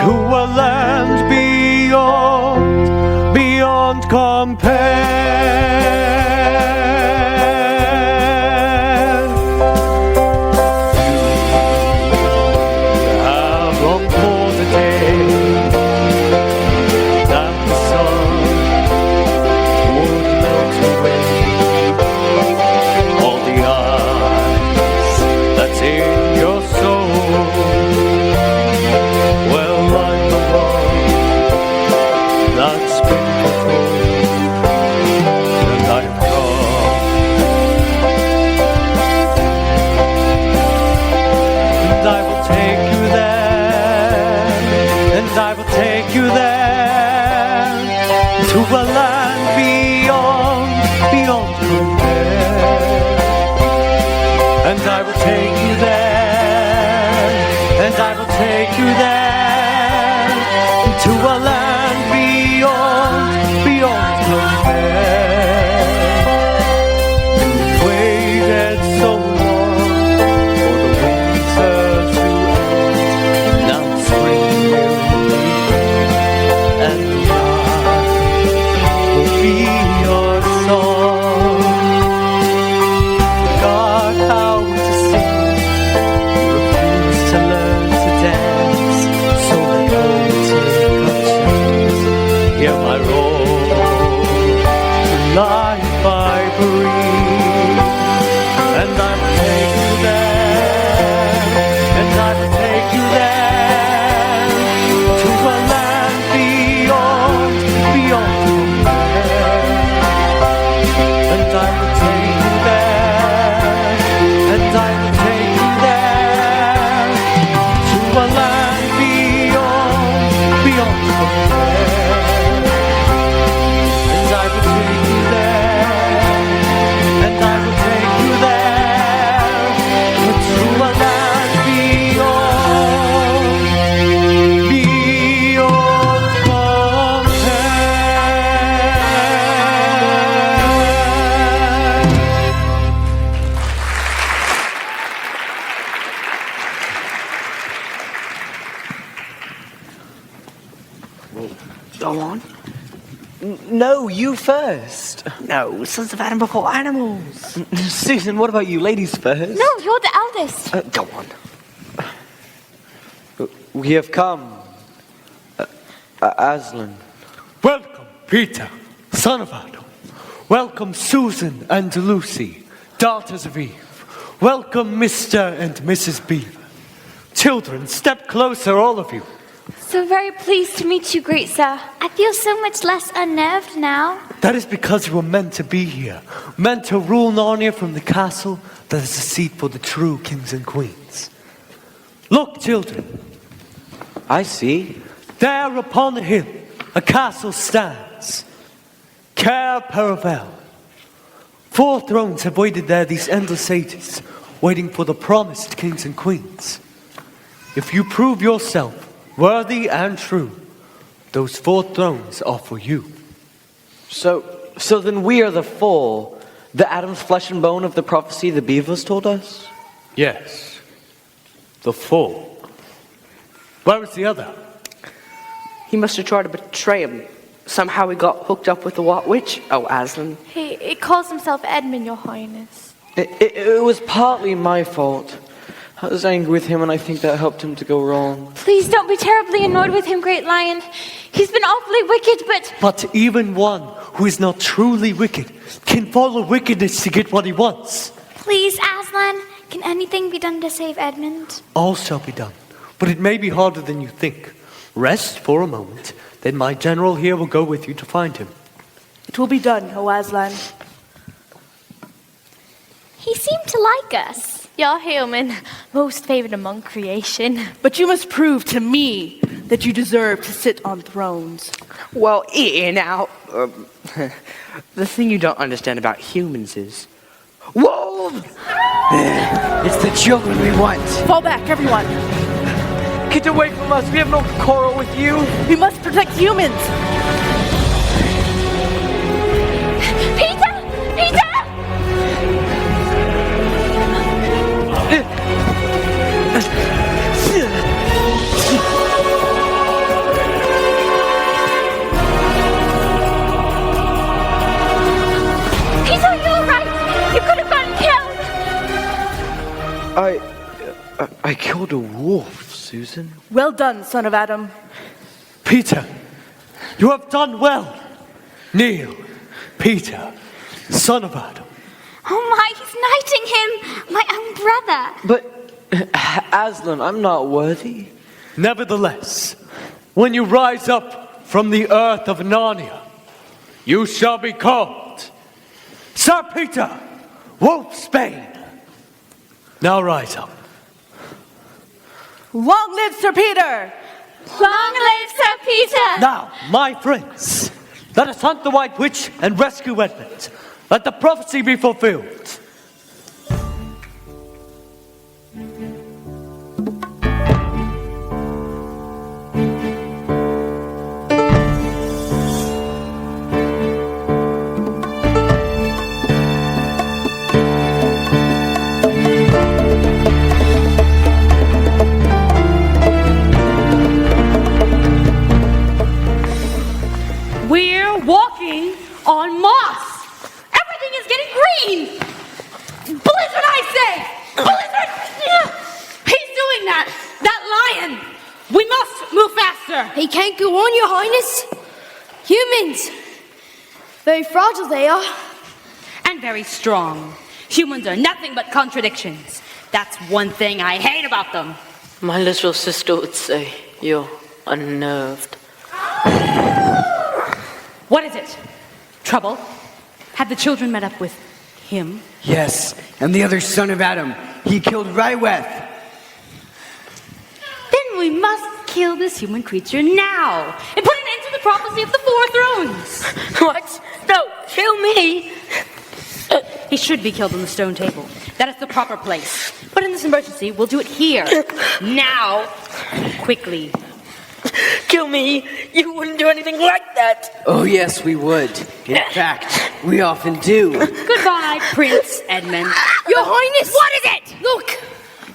to a land beyond, beyond compare. You have longed for the day that the sun would melt away all the ice that's in your soul. Well, I'm the one that's been controlled, and I've come, and I will take you there, and I will take you there, to a land beyond, beyond compare. all the life I breathe. And I will take you there, and I will take you there, to a land beyond, beyond compare. And I will take you there, and I will take you there, to a land beyond, beyond compare. And I will take you there, and I will take you there, to a land beyond, beyond compare. Go on. No, you first. No, Sons of Adam before animals. Susan, what about you? Ladies first. No, you're the eldest. Go on. We have come. Aslan. Welcome, Peter, son of Adam. Welcome, Susan and Lucy, daughters of Eve. Welcome, Mr. and Mrs. Beaver. Children, step closer, all of you. So very pleased to meet you, great sir. I feel so much less unnerved now. That is because you were meant to be here, meant to rule Narnia from the castle that is a seat for the true kings and queens. Look, children, I see. there upon the hill, a castle stands. Cair Paravel. 4 thrones have waited there these endless ages, waiting for the promised kings and queens. If you prove yourself worthy and true, those 4 thrones are for you. So then we are the 4, the Adam's flesh and bone of the prophecy the Beavers told us? Yes, the 4. Where is the other? He must have tried to betray him. Somehow he got hooked up with the What Witch. Oh, Aslan. He calls himself Edmund, your highness. It was partly my fault. I was angry with him and I think that helped him to go wrong. Please don't be terribly annoyed with him, great lion. He's been awfully wicked, But even one who is not truly wicked can follow wickedness to get what he wants. Please, Aslan, can anything be done to save Edmund? All shall be done, but it may be harder than you think. Rest for a moment, then my general here will go with you to find him. It will be done, O Aslan. He seemed to like us. You're human, most favored among creation. But you must prove to me that you deserve to sit on thrones. Well, now, the thing you don't understand about humans is... Wolves! It's the children we want. Fall back, everyone. Get away from us. We have no quarrel with you. We must protect humans. Peter! Peter! Peter, you're all right. You could have gotten killed. I killed a wolf, Susan. Well done, son of Adam. Peter, you have done well. Kneel, Peter, son of Adam. Oh my, he's knighting him, my own brother. But, Aslan, I'm not worthy. Nevertheless, when you rise up from the earth of Narnia, you shall be called Sir Peter Wolfsbane. Now rise up. Long live Sir Peter! Long live Sir Peter! Now, my friends, let us hunt the White Witch and rescue Edmund. Let the prophecy be fulfilled. We're walking on moss. Everything is getting green. Blizzard, I say! Blizzard! He's doing that. That lion. We must move faster. He can't go on, your highness. Humans! Very fragile they are. And very strong. Humans are nothing but contradictions. That's one thing I hate about them. My little sister would say you're unnerved. What is it? Trouble? Have the children met up with him? Yes, and the other son of Adam. He killed Ryweth. Then we must kill this human creature now and put an end to the prophecy of the 4 thrones. What? No, kill me! He should be killed on the stone table. That is the proper place. But in this emergency, we'll do it here. Now. Quickly. Kill me! You wouldn't do anything like that! Oh, yes, we would. In fact, we often do. Goodbye, Prince Edmund. Your Highness! What is it? Look!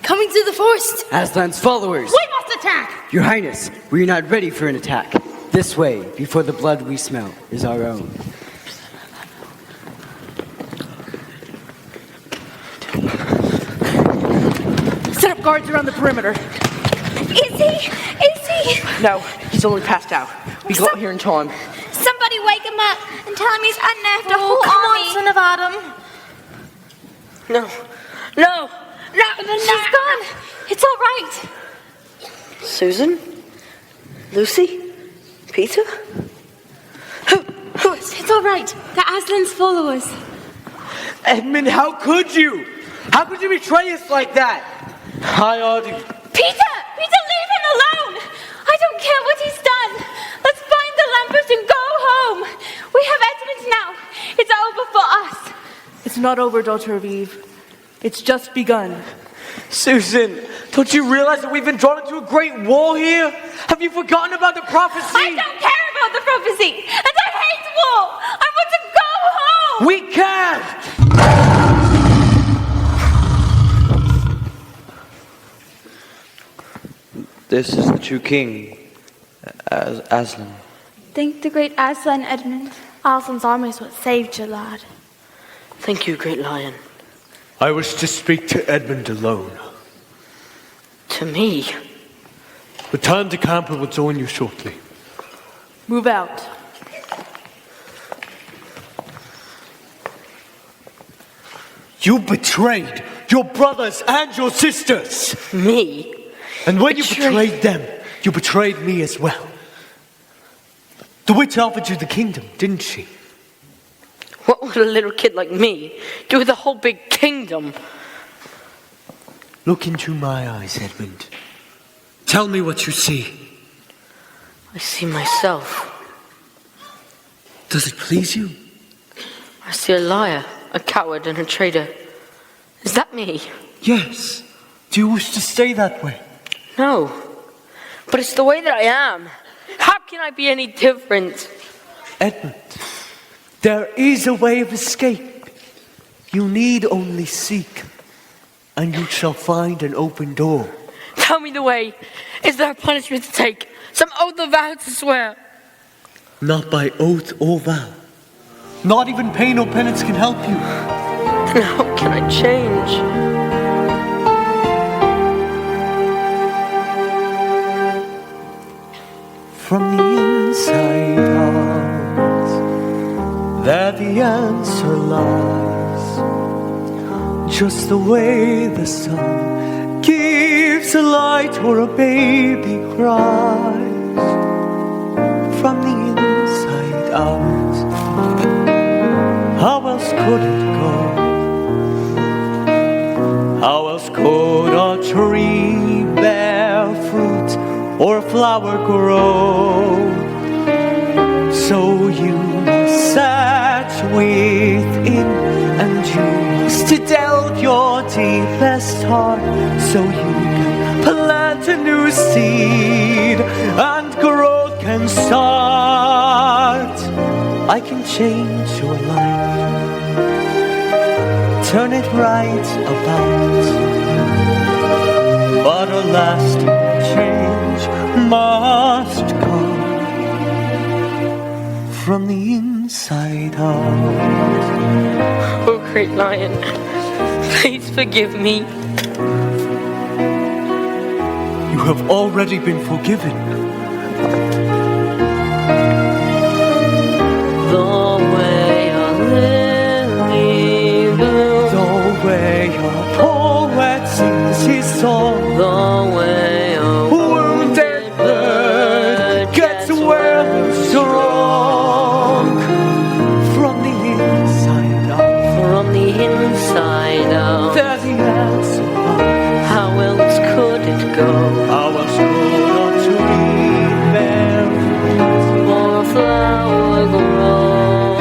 Coming to the forest! Aslan's followers. We must attack! Your Highness, we are not ready for an attack. This way, before the blood we smell is our own. Set up guards around the perimeter. Is he? No, he's only passed out. We got here in time. Somebody wake him up and tell him he's unnerved a whole Come army. on, son of Adam. No! She's gone. It's all right. Susan? Lucy? Peter? Who is it? It's all right. They're Aslan's followers. Edmund, how could you? How could you betray us like that? I ought to... Peter, leave him alone. I don't care what he's done. Let's find the Lamberts and go home. We have Edmund now. It's over for us. It's not over, daughter of Eve. It's just begun. Susan, don't you realize that we've been drawn into a great war here? Have you forgotten about the prophecy? I don't care about the prophecy, and I hate war. I want to go home. We can't! This is the true king, Aslan. Thank the great Aslan, Edmund. Aslan's army is what saved you, lad. Thank you, Great Lion. I wish to speak to Edmund alone. To me? Return to camp and we'll join you shortly. Move out. You betrayed your brothers and your sisters. Me? And when you betrayed them, you betrayed me as well. The witch offered you the kingdom, didn't she? What would a little kid like me do with a whole big kingdom? Look into my eyes, Edmund. Tell me what you see. I see myself. Does it please you? I see a liar, a coward, and a traitor. Is that me? Yes. Do you wish to stay that way? No. But it's the way that I am. How can I be any different? Edmund, there is a way of escape. You need only seek, and you shall find an open door. Tell me the way. Is there a punishment to take? Some oath or vow to swear? Not by oath or vow. Not even pain or penance can help you. Then how can I change? From the inside out, there the answer lies. Just the way the sun gives a light or a baby cries. From the inside out, how else could it go? How else could a tree bear fruit or a flower grow? So you must search within, and you must delve your deepest heart, so you can plant a new seed and growth can start. I can change your life, turn it right about, but a lasting change must come from the inside out. Oh, Great Lion, please forgive me. You have already been forgiven. will grow.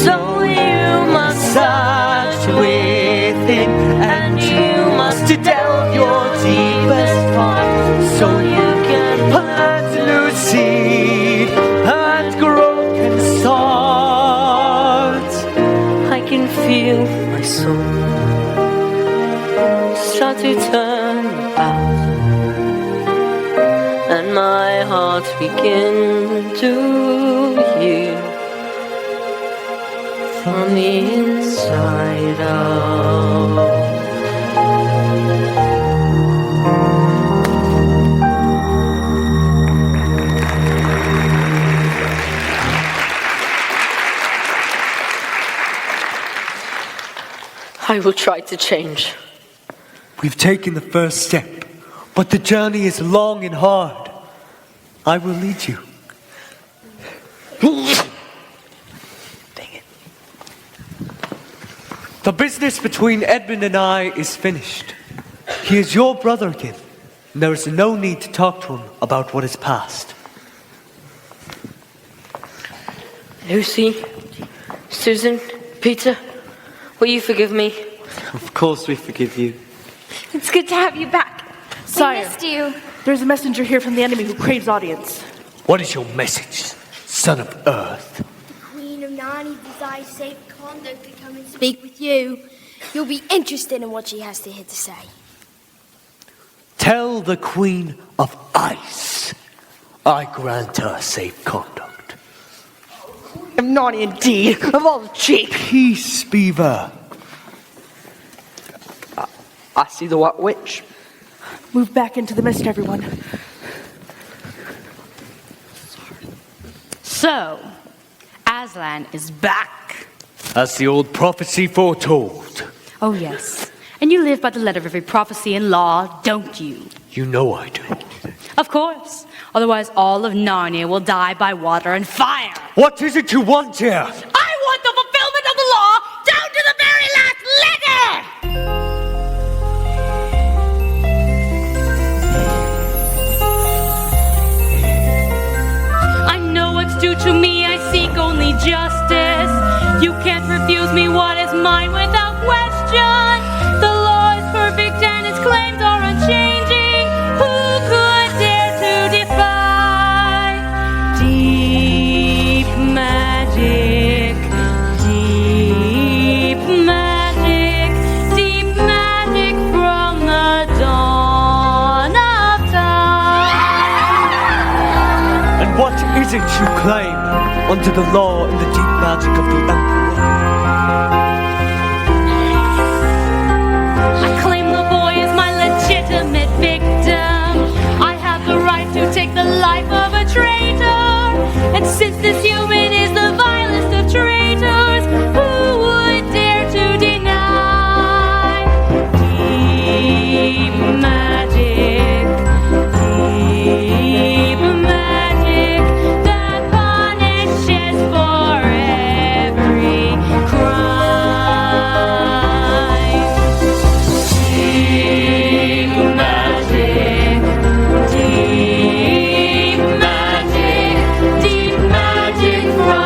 So you must search within, and you must delve your deepest part, so you can plant a new seed and growth can start. I can feel my soul start to turn about, and my heart begin to heal from the inside out. I will try to change. We've taken the first step, but the journey is long and hard. I will lead you. Dang it. The business between Edmund and I is finished. He is your brother again, and there is no need to talk to him about what is past. Lucy, Susan, Peter, will you forgive me? Of course we forgive you. It's good to have you back. Sire, We missed you. there's a messenger here from the enemy who craves audience. What is your message, son of Earth? The Queen of Narnia desires safe conduct to come and speak with you. You'll be interested in what she has here to say. Tell the Queen of Ice I grant her safe conduct. Of Narnia indeed, of all the cheap. Peace, Beaver. I see the White Witch. Move back into the mist, everyone. So, Aslan is back. As the old prophecy foretold. Oh, yes. And you live by the letter of every prophecy and law, don't you? You know I do. Of course. Otherwise, all of Narnia will die by water and fire. What is it you want here? I want the fulfillment of the law down to the very last letter! I know what's due to me, I seek only justice. You can't refuse me what is mine without question. The law is perfect and its claims are unchanging. Who could dare to defy? Deep magic, deep magic, deep magic from the dawn of time. And what is it you claim under the law and the deep magic of the Emperor? I claim the boy is my legitimate victim. I have the right to take the life of a traitor. And since this human is the vilest of traitors, who would dare to deny? Deep magic, deep magic that punishes for every crime. Deep magic, deep magic, deep magic from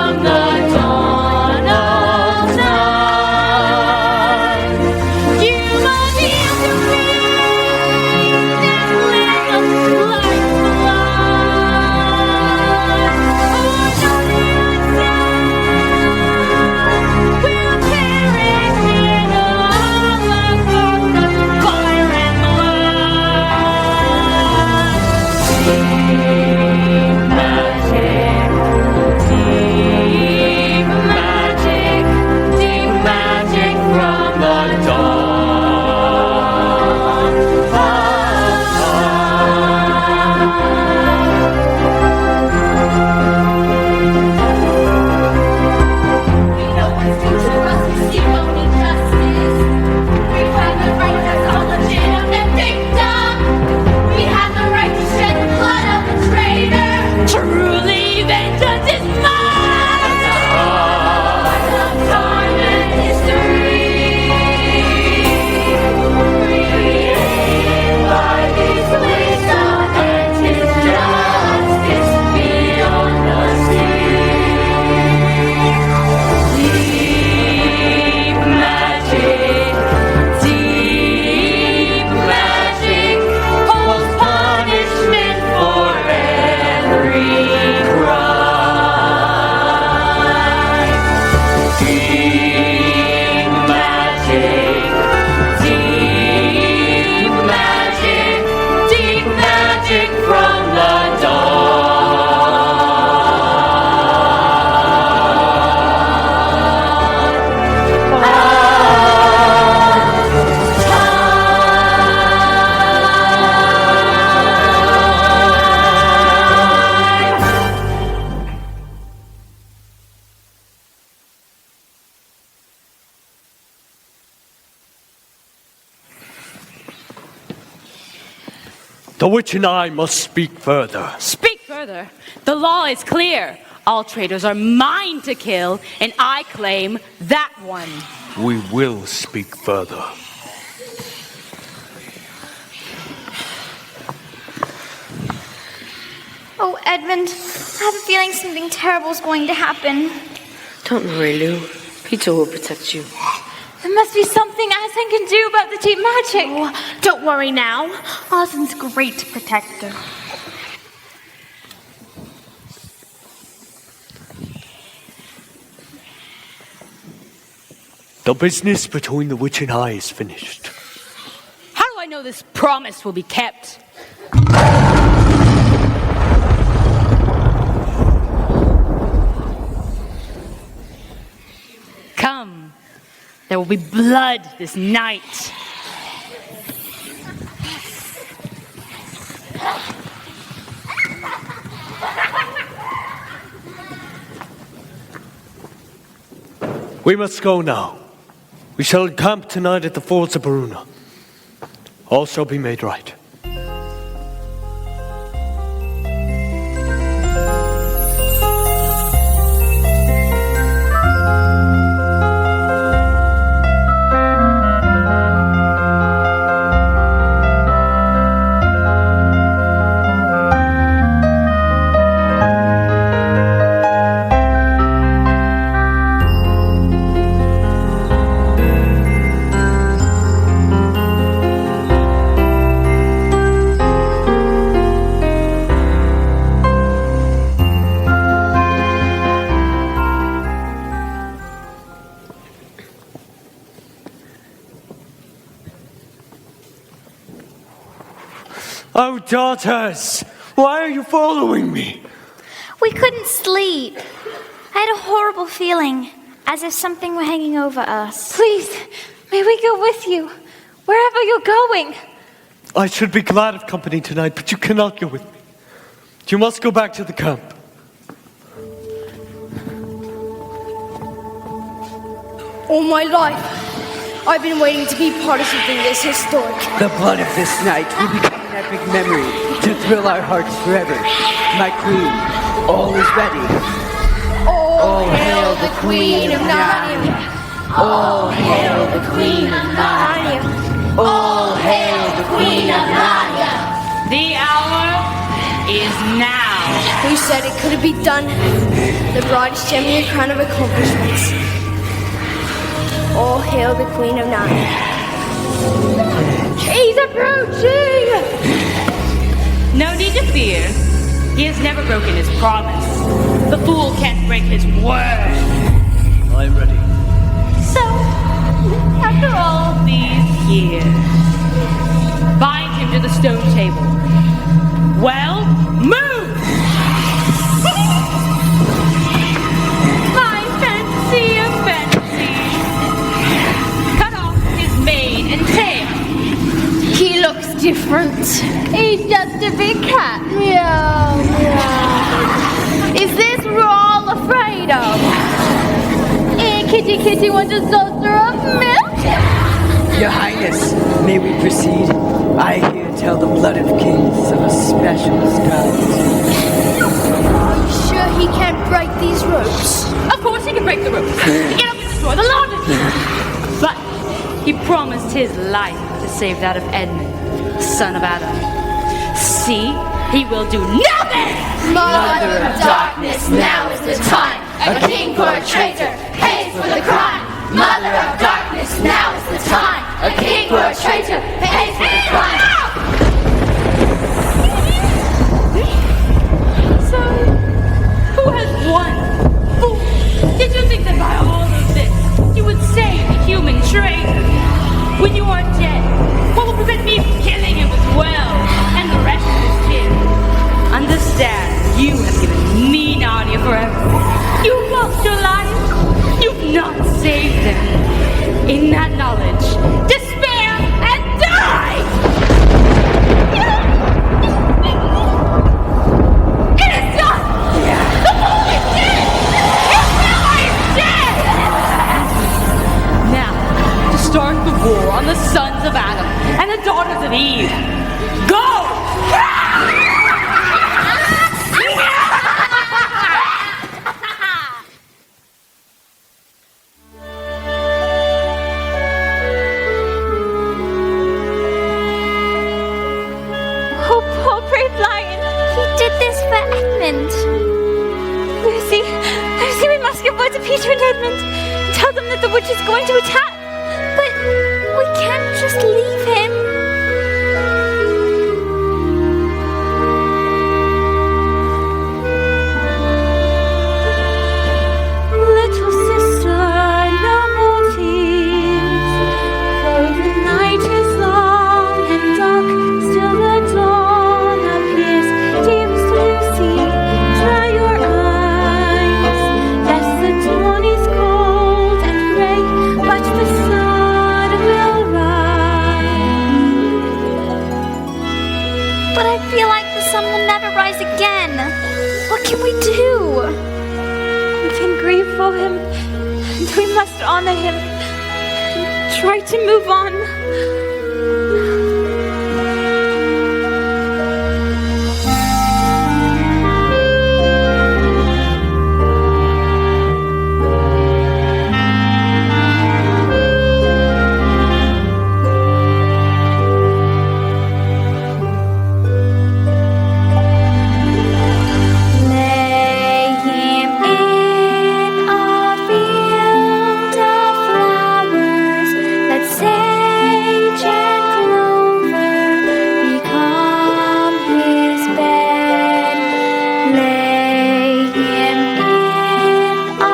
The witch and I must speak further. Speak further. The law is clear. All traitors are mine to kill, and I claim that one. We will speak further. Oh, Edmund, I have a feeling something terrible is going to happen. Don't worry, Lou. Peter will protect you. There must be something Aslan can do about the deep magic. Oh, don't worry now. Aslan's great protector. The business between the witch and I is finished. How do I know this promise will be kept? Come. There will be blood this night. We must go now. We shall encamp tonight at the fords of Baruna. All shall be made right. Oh, daughters! Why are you following me? We couldn't sleep. I had a horrible feeling, as if something were hanging over us. Please, may we go with you, wherever you're going. I should be glad of company tonight, but you cannot go with me. You must go back to the camp. All my life, I've been waiting to be part of something this historic. The blood of this night will become an epic memory to thrill our hearts forever. My queen, all is ready. All hail the Queen of Narnia. All hail the Queen of Narnia. All hail the Queen of Narnia. The hour is now. Who said it couldn't be done? The brightest gem in your crown of accomplishments. All hail the Queen of Narnia. He's approaching! No need to fear. He has never broken his promise. The fool can't break his word. I'm ready. So, after all these years, bind him to the stone table. Well, move! My fancy of fancies. Cut off his mane and tail. He looks different. He's just a big cat. Meow, meow. Is this what we're all afraid of? Kitty, want a saucer of milk? Your Highness, may we proceed? I hear tell the blood of kings of a special style. Are you sure he can't break these ropes? Of course he can break the ropes. Get up and destroy the London. But he promised his life to save that of Edmund, son of Adam. See, he will do nothing! Mother of darkness, now is the time. A king for a traitor pays for the crime. Mother of darkness, now is the time. A king for a traitor pays for the crime. So, who has won? Fool! Did you think that by all of this, you would save the human traitor? When you are dead, what will prevent me from killing him as well, and the rest of his kin? Understand, you have given me Narnia forever. You've lost your life. You've not saved them. In that knowledge, despair and die! get word to Peter and Edmund and tell them that the witch is going to attack. But we can't just leave him. Little sister, no more tears, though the night is long and dark, still the dawn appears. Dearest Lucy, dry your eyes. Yes, the dawn is cold and grey, but the sun will rise. But I feel like the sun will never rise again. What can we do? We can grieve for him, and we must honor him and try to move on. Lay him in a field of flowers. Let sage and clover become his bed. Lay him in a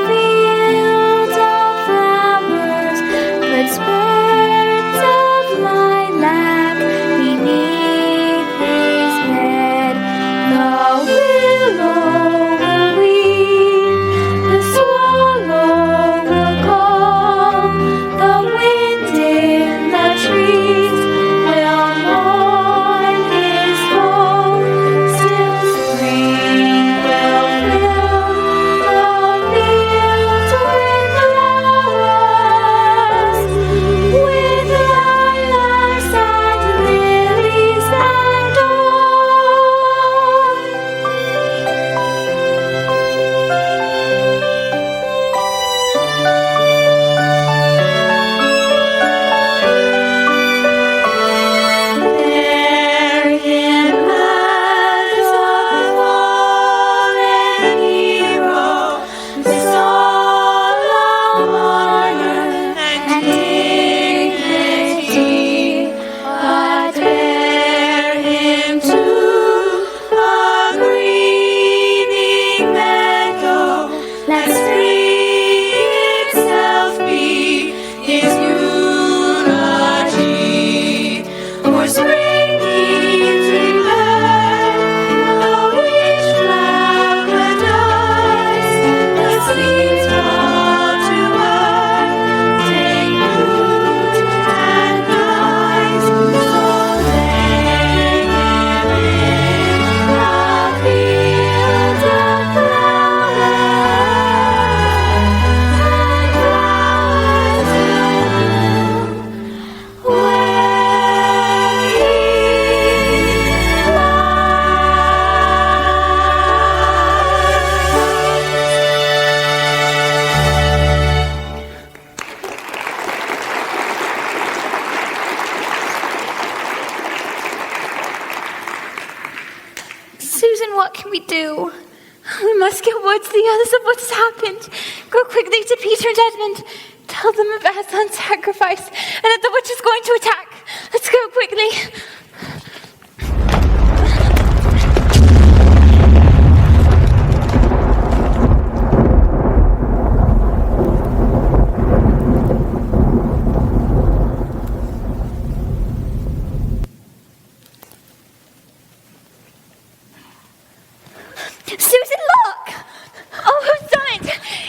field of flowers. Put spurts of lilac beneath his head. The willow will weep, the swallow will call, the wind in the trees will mourn his fall. Still spring will fill the fields with flowers, with lilacs and lilies and all. Bear him as a fallen hero, with solemn honor and dignity, but bear him to a greening meadow. Let spring itself be his eulogy. For spring needs rebirth, the witch flower dies, the seeds fall to earth, take root and rise. So lay him in a field of flowers, where he Susan, what can we do? We must get word to the others of what's happened. Go quickly to Peter and Edmund. Tell them of Aslan's sacrifice and that the witch is going to attack. Let's go quickly. Susan, look! Oh, who's done it?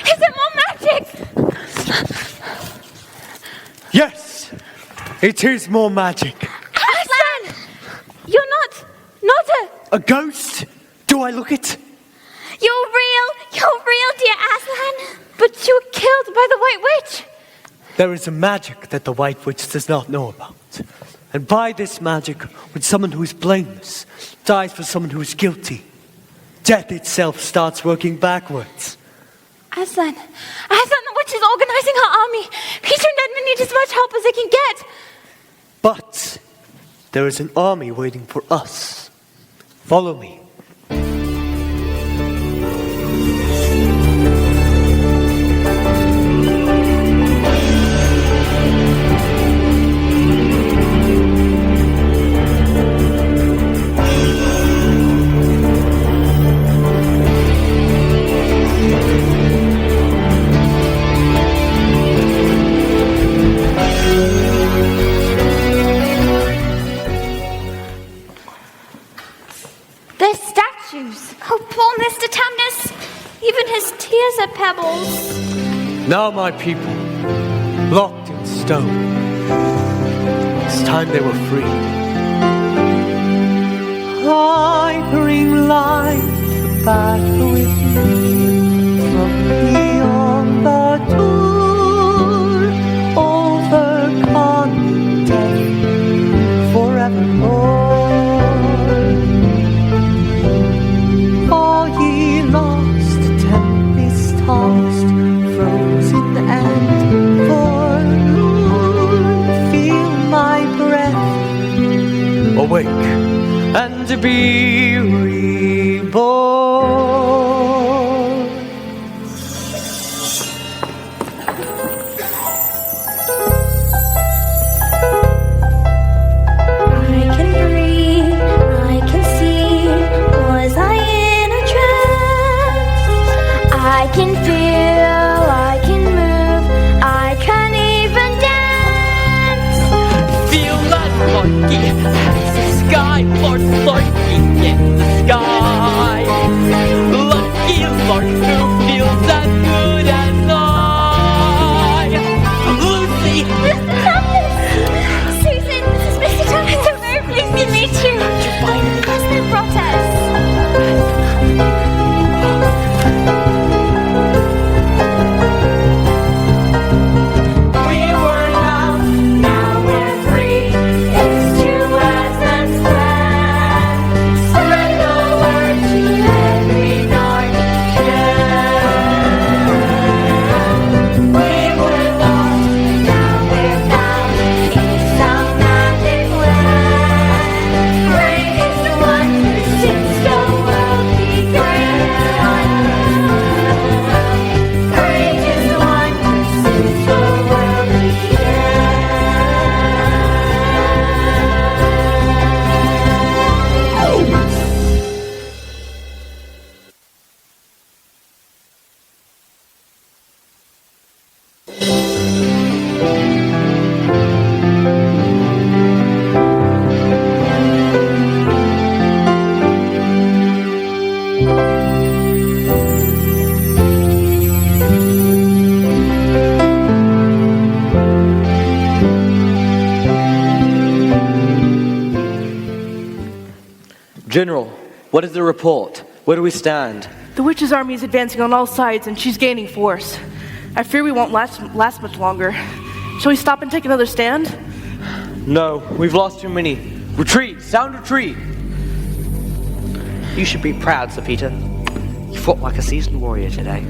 Is it more magic? Yes, it is more magic. Aslan! You're not A ghost? Do I look it? You're real, dear Aslan. But you were killed by the White Witch. There is a magic that the White Witch does not know about. And by this magic, when someone who is blameless dies for someone who is guilty, death itself starts working backwards. Aslan, the witch is organizing her army. Peter and Edmund need as much help as they can get. But there is an army waiting for us. Follow me. tears are pebbles. Now, my people, locked in stone, it's time they were free. I bring life back with me from beyond the door, overcome death forevermore. All ye lost, tempest-tossed, frozen and forlorn, feel my breath, awake and be reborn. I can breathe, I can see. Was I in a trance? I can feel, I can move, I can even dance. Feel that monkey as the sky floors lurking in the sky. Lucky Lord who feels as good as I. Lucy! Mr. Thomas! Susan, this is Mr. Thomas. I'm very pleased to meet you. Yes, they brought us. We were lost, now we're free. It's true as and stand. Spread the word to every north can. We were lost, now we're found. In some magic land. Great is the one who sings the world began. Great is the one who sings the world began. General, what is the report? Where do we stand? The witch's army is advancing on all sides, and she's gaining force. I fear we won't last much longer. Shall we stop and take another stand? No, we've lost too many. Retreat! Sound retreat! You should be proud, Sir Peter. You fought like a seasoned warrior today.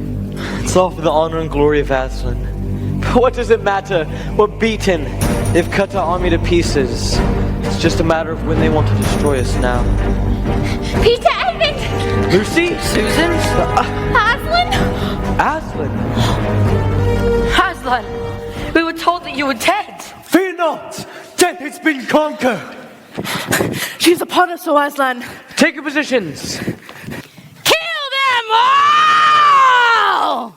It's all for the honor and glory of Aslan. But what does it matter? We're beaten. They've cut our army to pieces. It's just a matter of when they want to destroy us now. Peter, Edmund! Lucy? Susan? Aslan! Aslan? Aslan, we were told that you were dead. Fear not! Death has been conquered! She's upon us, O Aslan. Take your positions. Kill them all!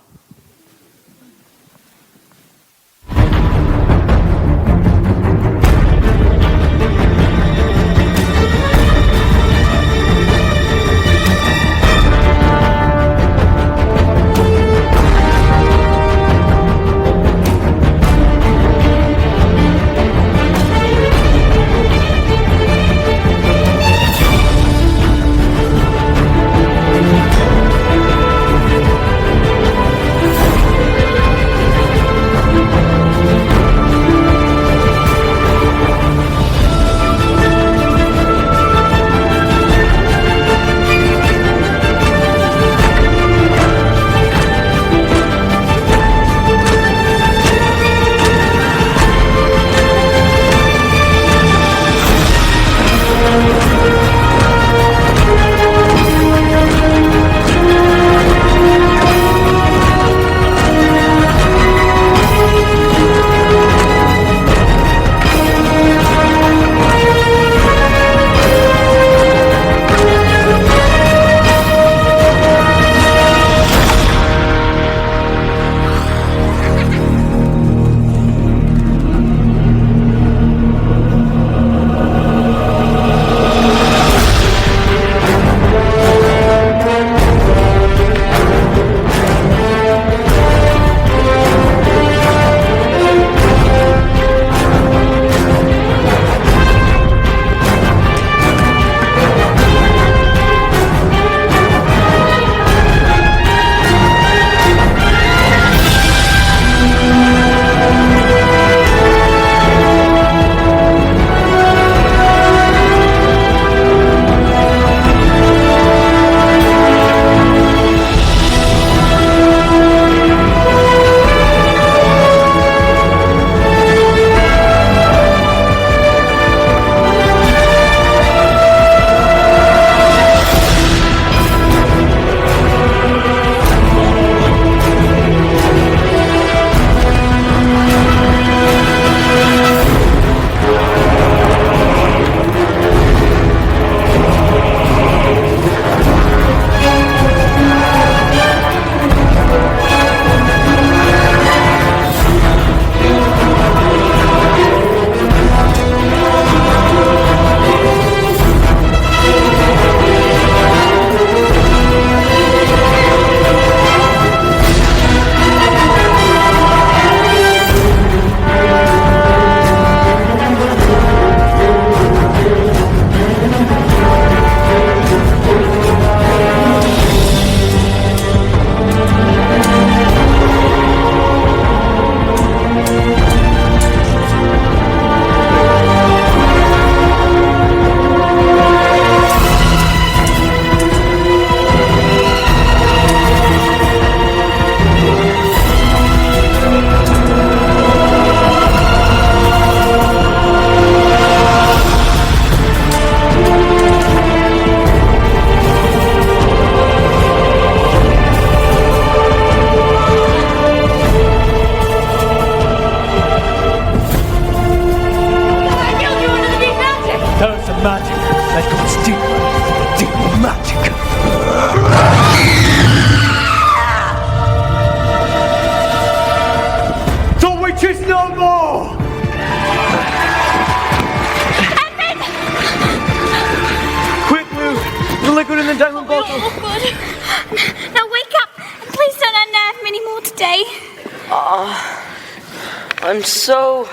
I'm so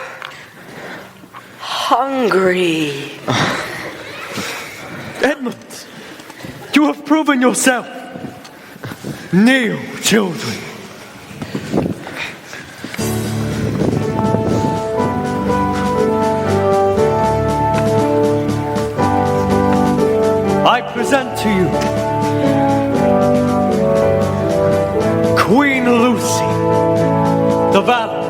hungry. Edmund, you have proven yourself. Kneel, children. I present to you Queen Lucy, the Valiant.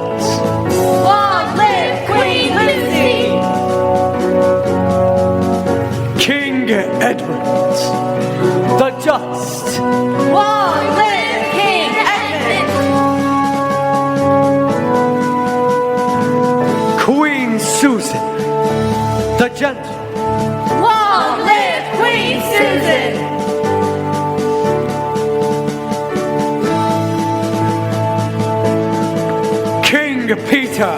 Long live Queen Lucy! King Edmund, the Just. Long live King Edmund! Queen Susan, the Gentle. Long live Queen Susan! King Peter,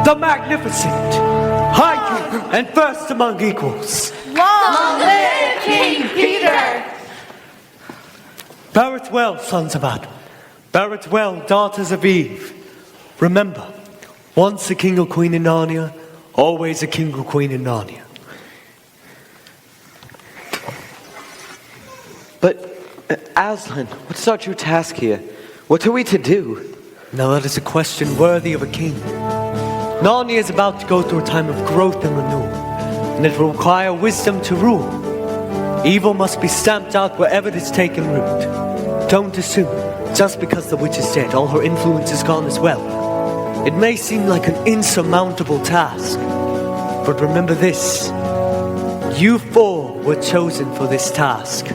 the Magnificent, high king and first among equals. Long live King Peter! Bear it well, sons of Adam. Bear it well, daughters of Eve. Remember, once a king or queen in Narnia, always a king or queen in Narnia. But, Aslan, what's our true task here? What are we to do? Now that is a question worthy of a king. Narnia is about to go through a time of growth and renewal, and it will require wisdom to rule. Evil must be stamped out wherever it has taken root. Don't assume, just because the witch is dead, all her influence is gone as well. It may seem like an insurmountable task, but remember this. You four were chosen for this task.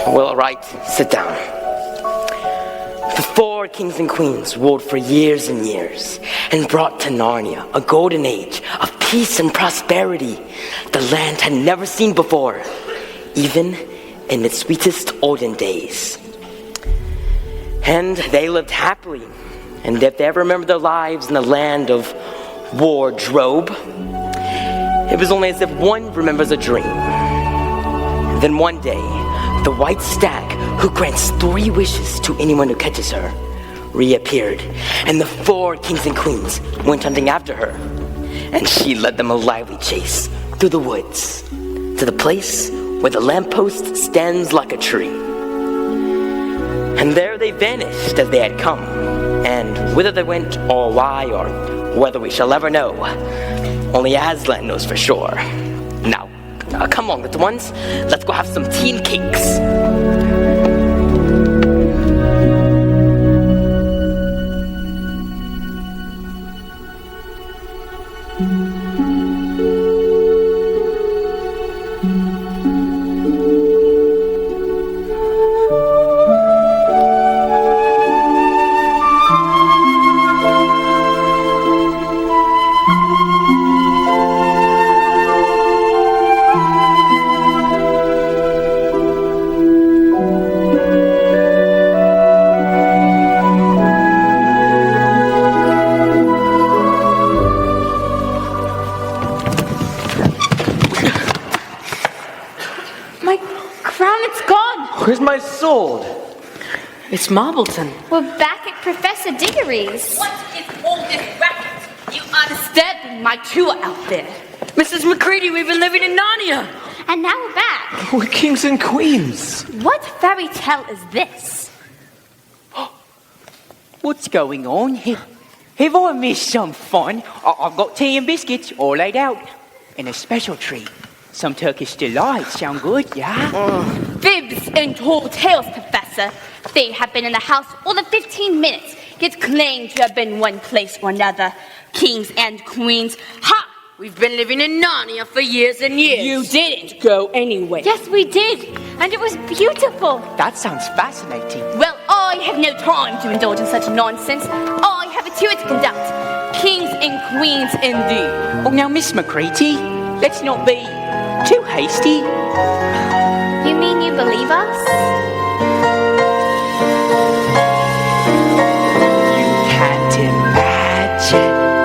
Well, all right, sit down. The four kings and queens ruled for years and years and brought to Narnia a golden age of peace and prosperity the land had never seen before, even in its sweetest olden days. And they lived happily, and if they ever remembered their lives in the land of wardrobe, it was only as if one remembers a dream. And then one day, the white stag, who grants 3 wishes to anyone who catches her, reappeared, and the 4 kings and queens went hunting after her. And she led them a lively chase through the woods to the place where the lamppost stands like a tree. And there they vanished as they had come, and whither they went or why or whether we shall ever know, only Aslan knows for sure. Now, come on, little ones. Let's go have some tea and cakes. Where's my sword? It's Marbleton. We're back at Professor Diggory's. What is all this racket? You are disturbing my tour out there. Mrs. McCready, we've been living in Narnia. And now we're back. We're kings and queens. What fairy tale is this? What's going on? Have I missed some fun? I've got tea and biscuits all laid out. And a special treat. Some Turkish delights. Sound good, yeah? Fibs and tall tales, Professor. They have been in the house all the 15 minutes, yet claim to have been one place or another. Kings and queens. Ha! We've been living in Narnia for years and years. You didn't go anywhere. Yes, we did. And it was beautiful. That sounds fascinating. Well, I have no time to indulge in such nonsense. I have a tour to conduct. Kings and queens indeed. Oh, now, Miss McCready, let's not be too hasty. You mean you believe us? You can't imagine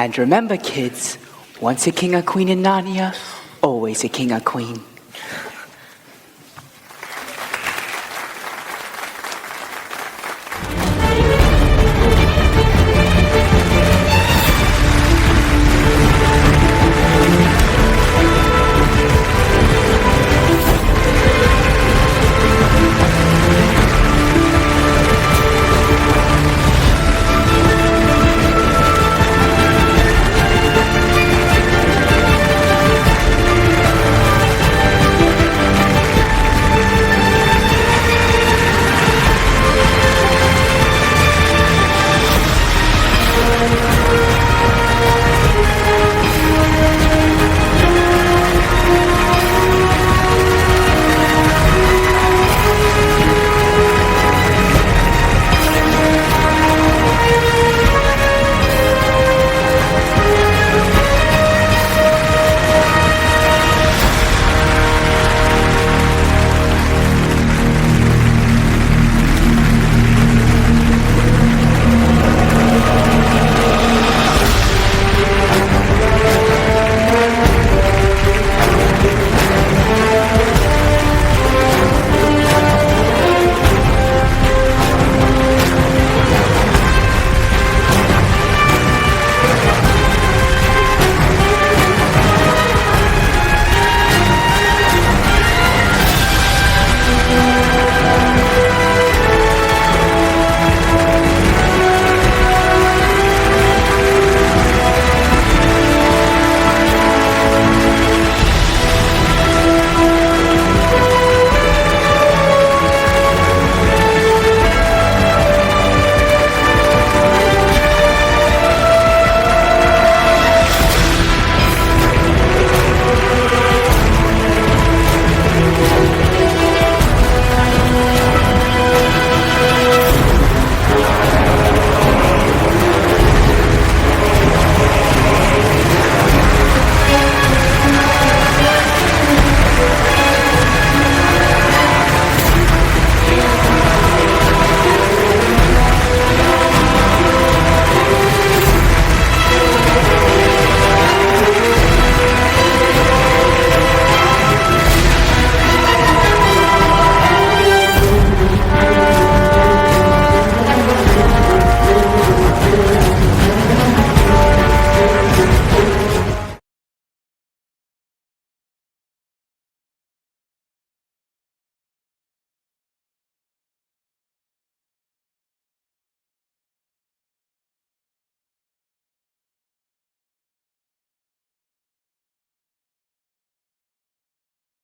And remember, kids, once a king or queen in Narnia, always a king or queen.